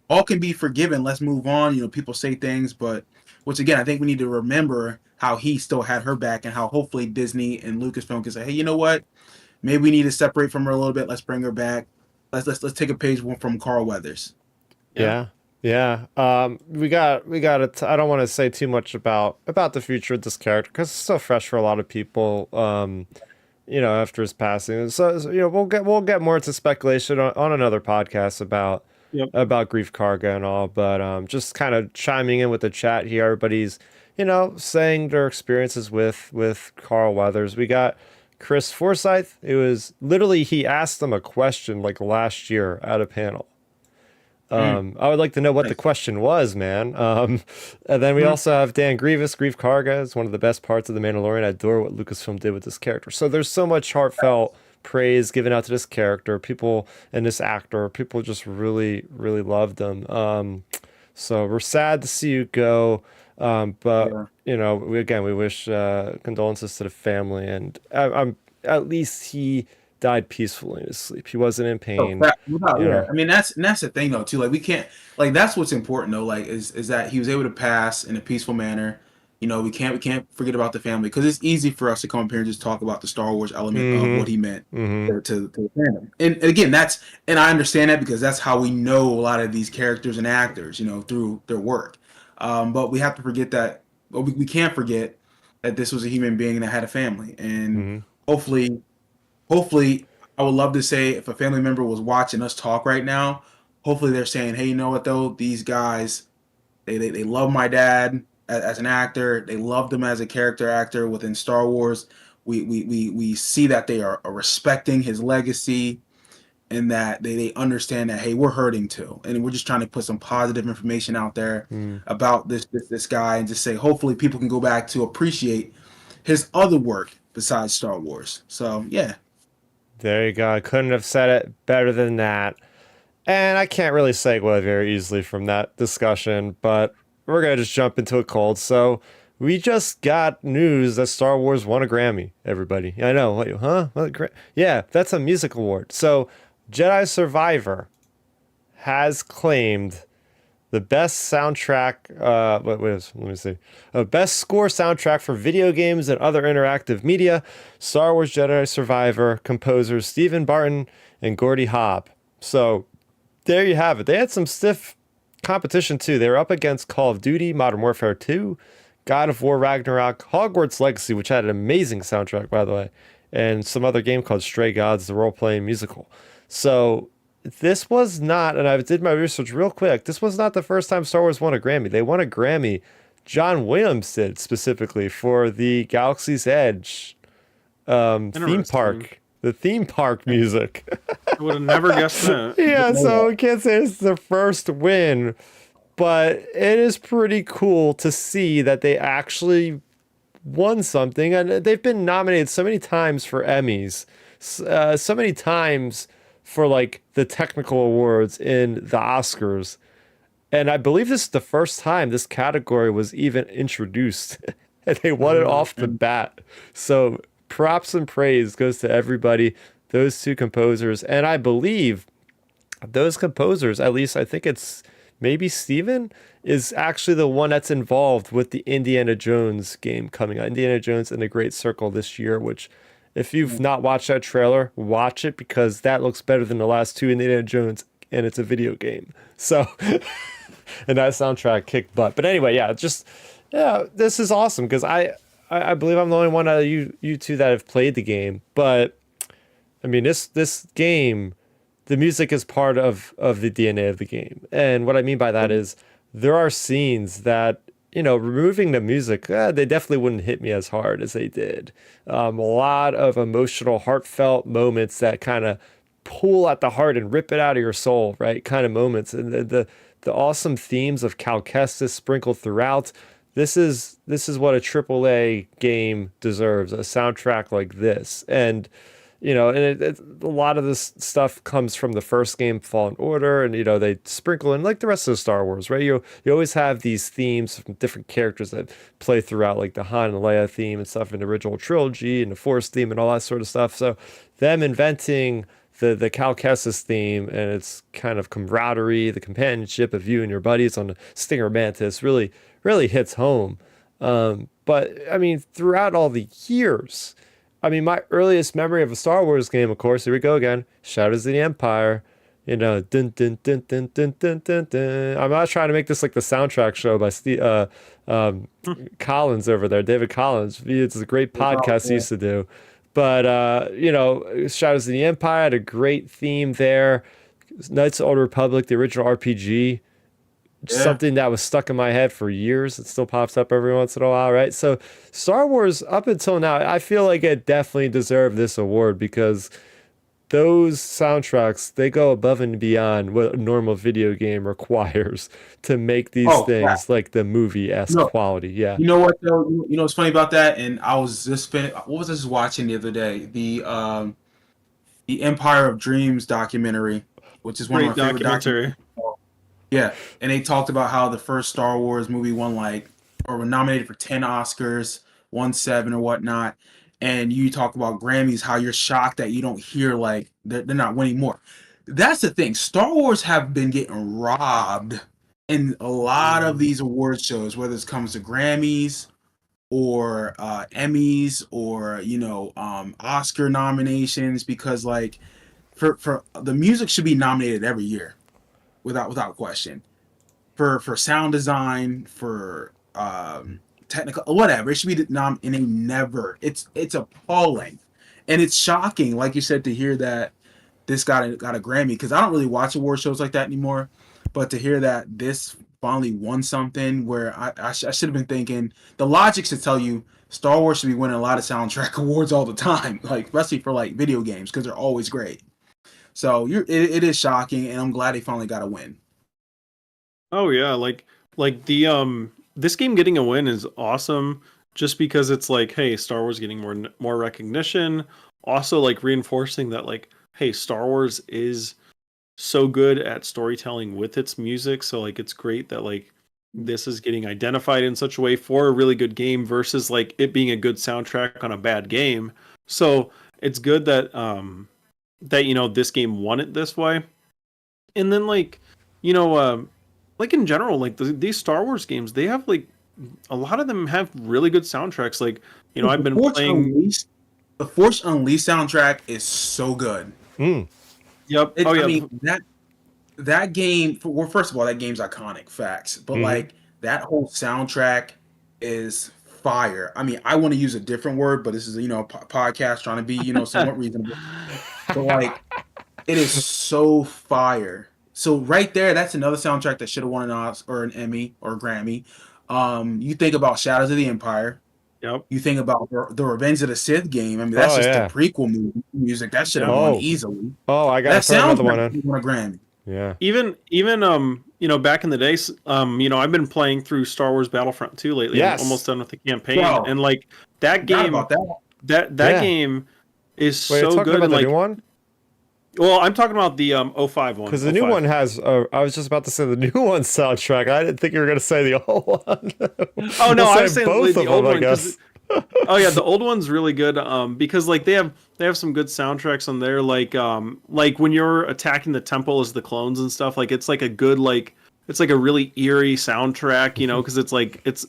all can be forgiven. Let's move on. You know, people say things, but which again, I think we need to remember how he still had her back, and how hopefully Disney and Lucasfilm can say, hey, you know what? Maybe we need to separate from her a little bit. Let's bring her back. Let's take a page from Carl Weathers. Yeah. Yeah. Yeah. We got it. I don't want to say too much about the future of this character because it's still fresh for a lot of people. After his passing. So we'll get more into speculation on another podcast about Yep. Grief Karga and all. But just kind of chiming in with the chat here, everybody's saying their experiences with Carl Weathers. We got Chris Forsyth. It was literally he asked them a question like last year at a panel. I would like to know what the question was, man. And then we also have Dan Grievous. Grief Karga is one of the best parts of The Mandalorian. I adore what Lucasfilm did with this character. So there's so much heartfelt praise given out to this character. People and this actor, people just really, really loved him. So we're sad to see you go. But we wish condolences to the family, and I'm at least he died peacefully in his sleep. He wasn't in pain. I mean, that's the thing though too. Like we can't that's what's important though. Like is that he was able to pass in a peaceful manner. You know, we can't forget about the family because it's easy for us to come up here and just talk about the Star Wars element of what he meant to the fandom. And again, I understand that because that's how we know a lot of these characters and actors. Through their work. But we have to forget that. Well, we can't forget that this was a human being that had a family, and hopefully, I would love to say if a family member was watching us talk right now, hopefully they're saying, hey, you know what though? These guys, they love my dad as an actor. They loved him as a character actor within Star Wars. We see that they are respecting his legacy, and that they understand that, hey, we're hurting too. And we're just trying to put some positive information out there about this guy, and just say, hopefully people can go back to appreciate his other work besides Star Wars. So yeah. There you go. I couldn't have said it better than that. And I can't really segue very easily from that discussion, but we're going to just jump into it cold. So we just got news that Star Wars won a Grammy, everybody. I know. What, huh? Yeah, that's a music award. So Jedi Survivor has claimed the best soundtrack, let me see. Best score soundtrack for video games and other interactive media. Star Wars Jedi Survivor composers Stephen Barton and Gordy Hobb. So there you have it. They had some stiff competition too. They were up against Call of Duty, Modern Warfare 2, God of War Ragnarok, Hogwarts Legacy, which had an amazing soundtrack, by the way, and some other game called Stray Gods, the role-playing musical. So this was not, and I did my research real quick, this was not the first time Star Wars won a Grammy. They won a Grammy, John Williams did specifically, for the Galaxy's Edge theme park. The theme park music. I would have never guessed that. Yeah, so we can't say it's the first win, but it is pretty cool to see that they actually won something. And they've been nominated so many times for Emmys, so many times for like the technical awards in the Oscars. And I believe this is the first time this category was even introduced. And they won it off the bat. So props and praise goes to everybody, those two composers. And I believe those composers, at least I think it's maybe Steven, is actually the one that's involved with the Indiana Jones game coming out. Indiana Jones and the Great Circle this year, which if you've not watched that trailer, watch it because that looks better than the last two Indiana Jones, and it's a video game. So, and that soundtrack kicked butt. But anyway, this is awesome because I believe I'm the only one out of you two that have played the game. But I mean, this game, the music is part of the DNA of the game. And what I mean by that is there are scenes that, removing the music, they definitely wouldn't hit me as hard as they did. A lot of emotional, heartfelt moments that kind of pull at the heart and rip it out of your soul, right? Kind of moments. And the awesome themes of Cal Kestis sprinkled throughout. This is what a AAA game deserves, a soundtrack like this. And a lot of this stuff comes from the first game, Fallen Order, and they sprinkle in like the rest of the Star Wars, right? You always have these themes from different characters that play throughout, like the Han and Leia theme and stuff in the original trilogy, and the Force theme and all that sort of stuff. So them inventing the Cal Kestis theme and its kind of camaraderie, the companionship of you and your buddies on the Stinger Mantis really hits home. But I mean, throughout all the years, I mean, my earliest memory of a Star Wars game, of course, here we go again, Shadows of the Empire. You know, dun, dun, dun, dun, dun, dun, dun, dun. I'm not trying to make this like the soundtrack show by Collins over there, David Collins. It's a great podcast he used to do. But, you know, Shadows of the Empire had a great theme there. Knights of the Old Republic, the original RPG, something that was stuck in my head for years. It still pops up every once in a while, right? So Star Wars, up until now, I feel like it definitely deserved this award because those soundtracks, they go above and beyond what a normal video game requires to make these things like the movie-esque quality. Yeah. You know what though? You know what's funny about that? And I was just what was I just watching the other day? The Empire of Dreams documentary, which is one of my favorite documentaries. Yeah, and they talked about how the first Star Wars movie won or were nominated for 10 Oscars, won 7 or whatnot. And you talk about Grammys, how you're shocked that you don't hear they're not winning more. That's the thing. Star Wars have been getting robbed in a lot of these award shows, whether it comes to Grammys or Emmys or Oscar nominations, because for the music should be nominated every year, without question, for sound design, for technical, whatever. It should be and they never. It's appalling, and it's shocking, like you said, to hear that this got a Grammy, because I don't really watch award shows like that anymore. But to hear that this finally won something, where I should have been thinking, the logic should tell you Star Wars should be winning a lot of soundtrack awards all the time, especially for video games, because they're always great. So it is shocking, and I'm glad they finally got a win. Oh yeah, the this game getting a win is awesome, just because it's hey, Star Wars getting more recognition. Also, reinforcing that hey, Star Wars is so good at storytelling with its music. So it's great that this is getting identified in such a way for a really good game versus it being a good soundtrack on a bad game. So it's good that that this game won it this way. And then in general, these Star Wars games, they have a lot of them have really good soundtracks. I've been playing the Force Unleashed soundtrack is so good. Yep. I mean that game. Well, first of all, that game's iconic, facts. But that whole soundtrack is fire. I mean, I want to use a different word, but this is a podcast trying to be somewhat reasonable. But it is so fire. So right there, that's another soundtrack that should have won an Oscar or an Emmy or a Grammy. You think about Shadows of the Empire. Yep. You think about the Revenge of the Sith game. I mean, that's the prequel music. That should have won easily. Oh, I got another one. Won a Grammy. Yeah. Even back in the days, I've been playing through Star Wars Battlefront 2 lately. Yes. I'm almost done with the campaign, and that game, that game is so good. About the new one? Well, I'm talking about the 05 one. Because the new one has, I was just about to say the new one soundtrack. I didn't think you were going to say the old one. Oh, no, I was saying both the of old them, one. I guess. Oh, yeah, the old one's really good because, they have some good soundtracks on there. When you're attacking the temple as the clones and stuff, it's a good, it's a really eerie soundtrack, because it's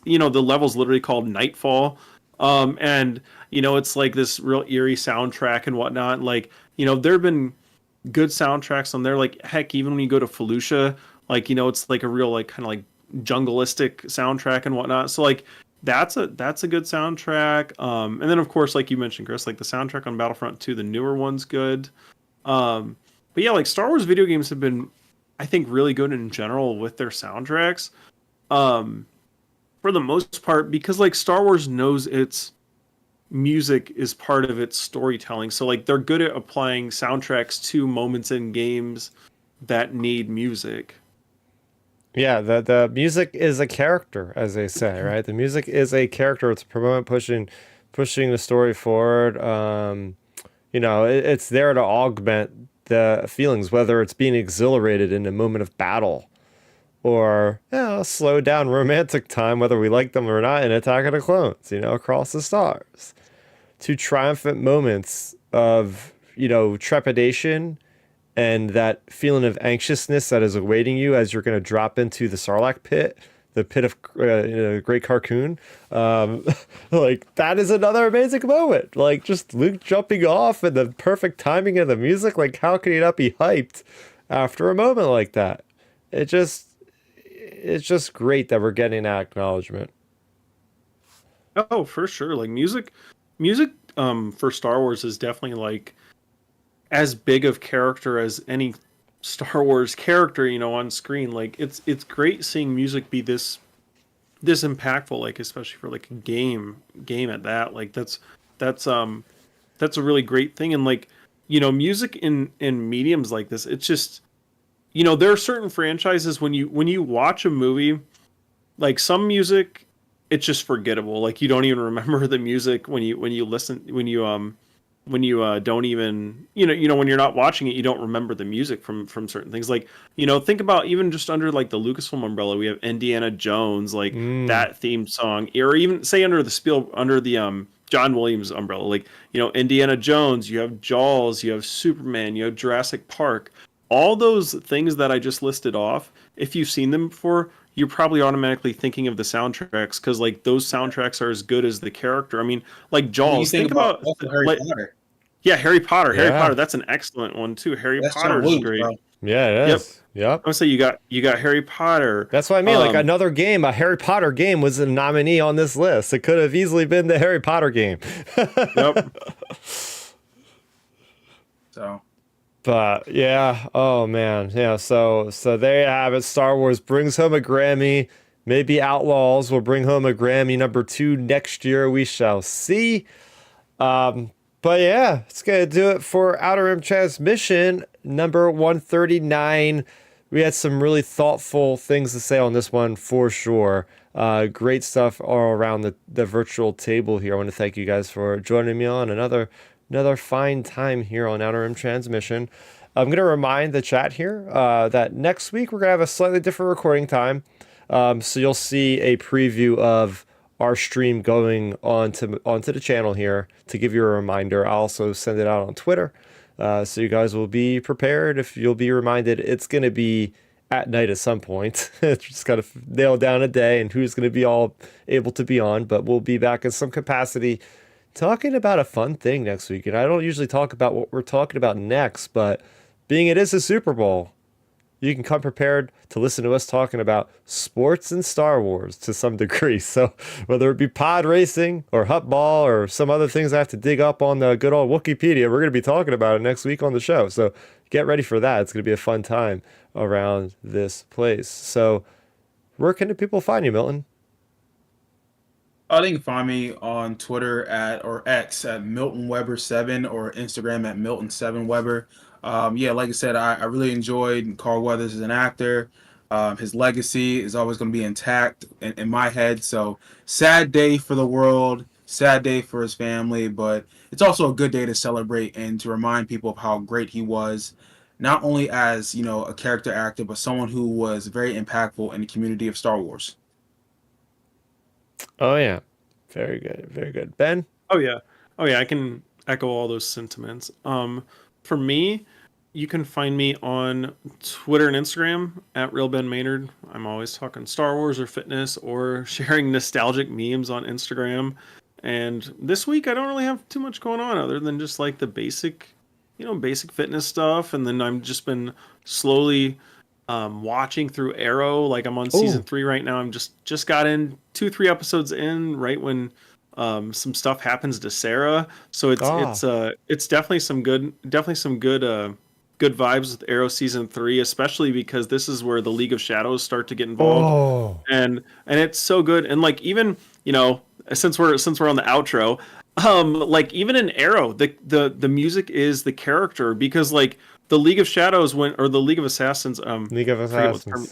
the level's literally called Nightfall. And, it's this real eerie soundtrack and whatnot. There have been good soundtracks on there, heck, even when you go to Felucia, it's a real kind of jungleistic soundtrack and whatnot. So that's a good soundtrack. And then of course, like you mentioned, Chris, the soundtrack on Battlefront 2, the newer one's good. But yeah, Star Wars video games have been, I think, really good in general with their soundtracks, for the most part, because Star Wars knows its music is part of its storytelling. So they're good at applying soundtracks to moments in games that need music. Yeah, the music is a character, as they say, right? The music is a character. It's pushing the story forward. It's there to augment the feelings, whether it's being exhilarated in a moment of battle or slow down romantic time, whether we like them or not, in Attack of the Clones, Across the Stars. Two triumphant moments of, trepidation and that feeling of anxiousness that is awaiting you as you're going to drop into the Sarlacc pit, the pit of Great Carcoon. Like, that is another amazing moment. Like, just Luke jumping off and the perfect timing of the music. Like, how can you not be hyped after a moment like that? It's just great that we're getting that acknowledgement. Oh, for sure. Like music for Star Wars is definitely like as big of character as any Star Wars character, on screen. Like it's great seeing music be this impactful, like especially for like a game at that. Like that's a really great thing. And like, music in mediums like this, it's just, there are certain franchises when you watch a movie, like some music, it's just forgettable. Like you don't even remember the music when you listen, when you don't even, when you're not watching it, you don't remember the music from certain things. Like, think about even just under like the Lucasfilm umbrella, we have Indiana Jones, like that theme song, or even say under the John Williams umbrella, like, Indiana Jones, you have Jaws, you have Superman, you have Jurassic Park, all those things that I just listed off. If you've seen them before, you're probably automatically thinking of the soundtracks, because like those soundtracks are as good as the character. I mean, like Jaws, think about Harry Potter. Yeah, Harry Potter. Yeah. Harry Potter, that's an excellent one too. Harry Potter is great. Bro. Yeah, it is. Yep. I would say you got Harry Potter. That's what I mean. Like another game, a Harry Potter game was a nominee on this list. It could have easily been the Harry Potter game. Yep. So. But yeah, oh man, yeah. So there you have it. Star Wars brings home a Grammy. Maybe Outlaws will bring home a Grammy #2 next year. We shall see. But yeah, it's gonna do it for Outer Rim Transmission number 139. We had some really thoughtful things to say on this one for sure. Great stuff all around the virtual table here. I want to thank you guys for joining me on another fine time here on Outer Rim Transmission. I'm going to remind the chat here that next week we're going to have a slightly different recording time. So you'll see a preview of our stream going onto the channel here to give you a reminder. I'll also send it out on Twitter. So you guys will be prepared. If you'll be reminded, it's going to be at night at some point. Just got to nail down a day and who's going to be all able to be on. But we'll be back in some capacity talking about a fun thing next week. And I don't usually talk about what we're talking about next, but being it is a Super Bowl, you can come prepared to listen to us talking about sports and Star Wars to some degree. So whether it be pod racing or hutball or some other things I have to dig up on the good old Wikipedia, we're going to be talking about it next week on the show. So get ready for that. It's going to be a fun time around this place. So where can the people find you, Milton? They can find me on Twitter or X at MiltonWeber7 or Instagram at Milton7Weber. Yeah, like I said, I really enjoyed Carl Weathers as an actor. His legacy is always going to be intact in my head. So sad day for the world, sad day for his family, but it's also a good day to celebrate and to remind people of how great he was, not only as, a character actor, but someone who was very impactful in the community of Star Wars. Oh yeah, very good, very good. Ben? Oh yeah, I can echo all those sentiments. For me, you can find me on Twitter and Instagram at RealBenMaynard. I'm always talking Star Wars or fitness or sharing nostalgic memes on Instagram. And this week I don't really have too much going on other than just like the basic fitness stuff. And then I've just been slowly watching through Arrow. Like I'm on season 3 right now. I'm just got in 2-3 episodes in right when some stuff happens to Sarah. So it's definitely some good vibes with Arrow season 3, especially because this is where the League of Shadows start to get involved. And it's so good. And like even, since we're on the outro, like even in Arrow, the music is the character, because like the League of Shadows or the League of Assassins, League of Assassins,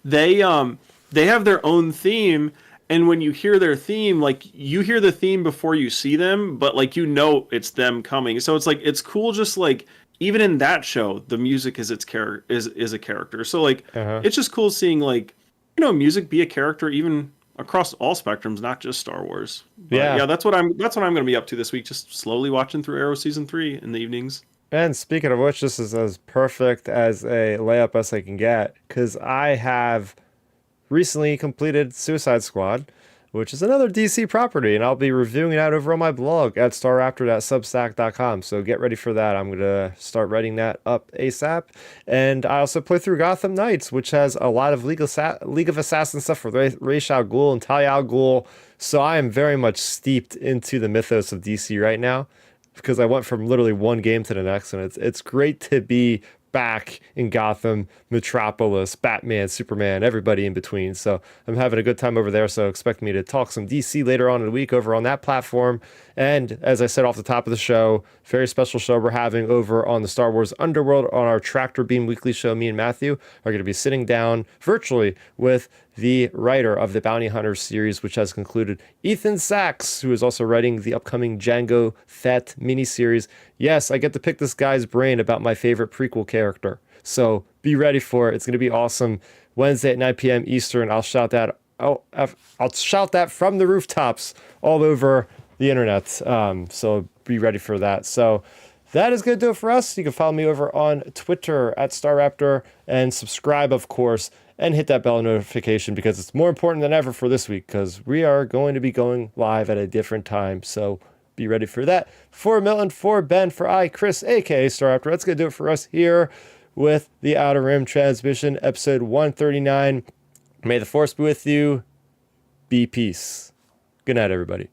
they have their own theme. And when you hear their theme, like you hear the theme before you see them, but like it's them coming. So it's like it's cool. Just like even in that show, the music is its is a character. So like it's just cool seeing like music be a character even across all spectrums, not just Star Wars. But Yeah. that's what I'm going to be up to this week. Just slowly watching through Arrow season 3 in the evenings. And speaking of which, this is as perfect as a layup as I can get, because I have recently completed Suicide Squad, which is another DC property, and I'll be reviewing it out over on my blog at starrapter.substack.com. So get ready for that. I'm going to start writing that up ASAP. And I also play through Gotham Knights, which has a lot of League of Assassins stuff with Ra's al Ghul and Talia al Ghul. So I am very much steeped into the mythos of DC right now, because I went from literally one game to the next, and it's great to be back in Gotham, Metropolis, Batman, Superman, everybody in between. So I'm having a good time over there. So expect me to talk some DC later on in the week over on that platform. And as I said off the top of the show, very special show we're having over on the Star Wars Underworld on our Tractor Beam Weekly show. Me and Matthew are going to be sitting down virtually with the writer of the Bounty Hunter series, which has concluded, Ethan Sachs, who is also writing the upcoming Jango Fett miniseries. Yes, I get to pick this guy's brain about my favorite prequel character. So be ready for it. It's going to be awesome. Wednesday at 9 p.m. Eastern. I'll shout that from the rooftops all over the internet. So be ready for that. So that is going to do it for us. You can follow me over on Twitter at Starrapter and subscribe, of course, and hit that bell notification, because it's more important than ever for this week, because we are going to be going live at a different time. So be ready for that. For Milton, for Ben, for I, Chris, aka Starrapter, that's going to do it for us here with the Outer Rim Transmission, episode 139. May the Force be with you. Be peace. Good night, everybody.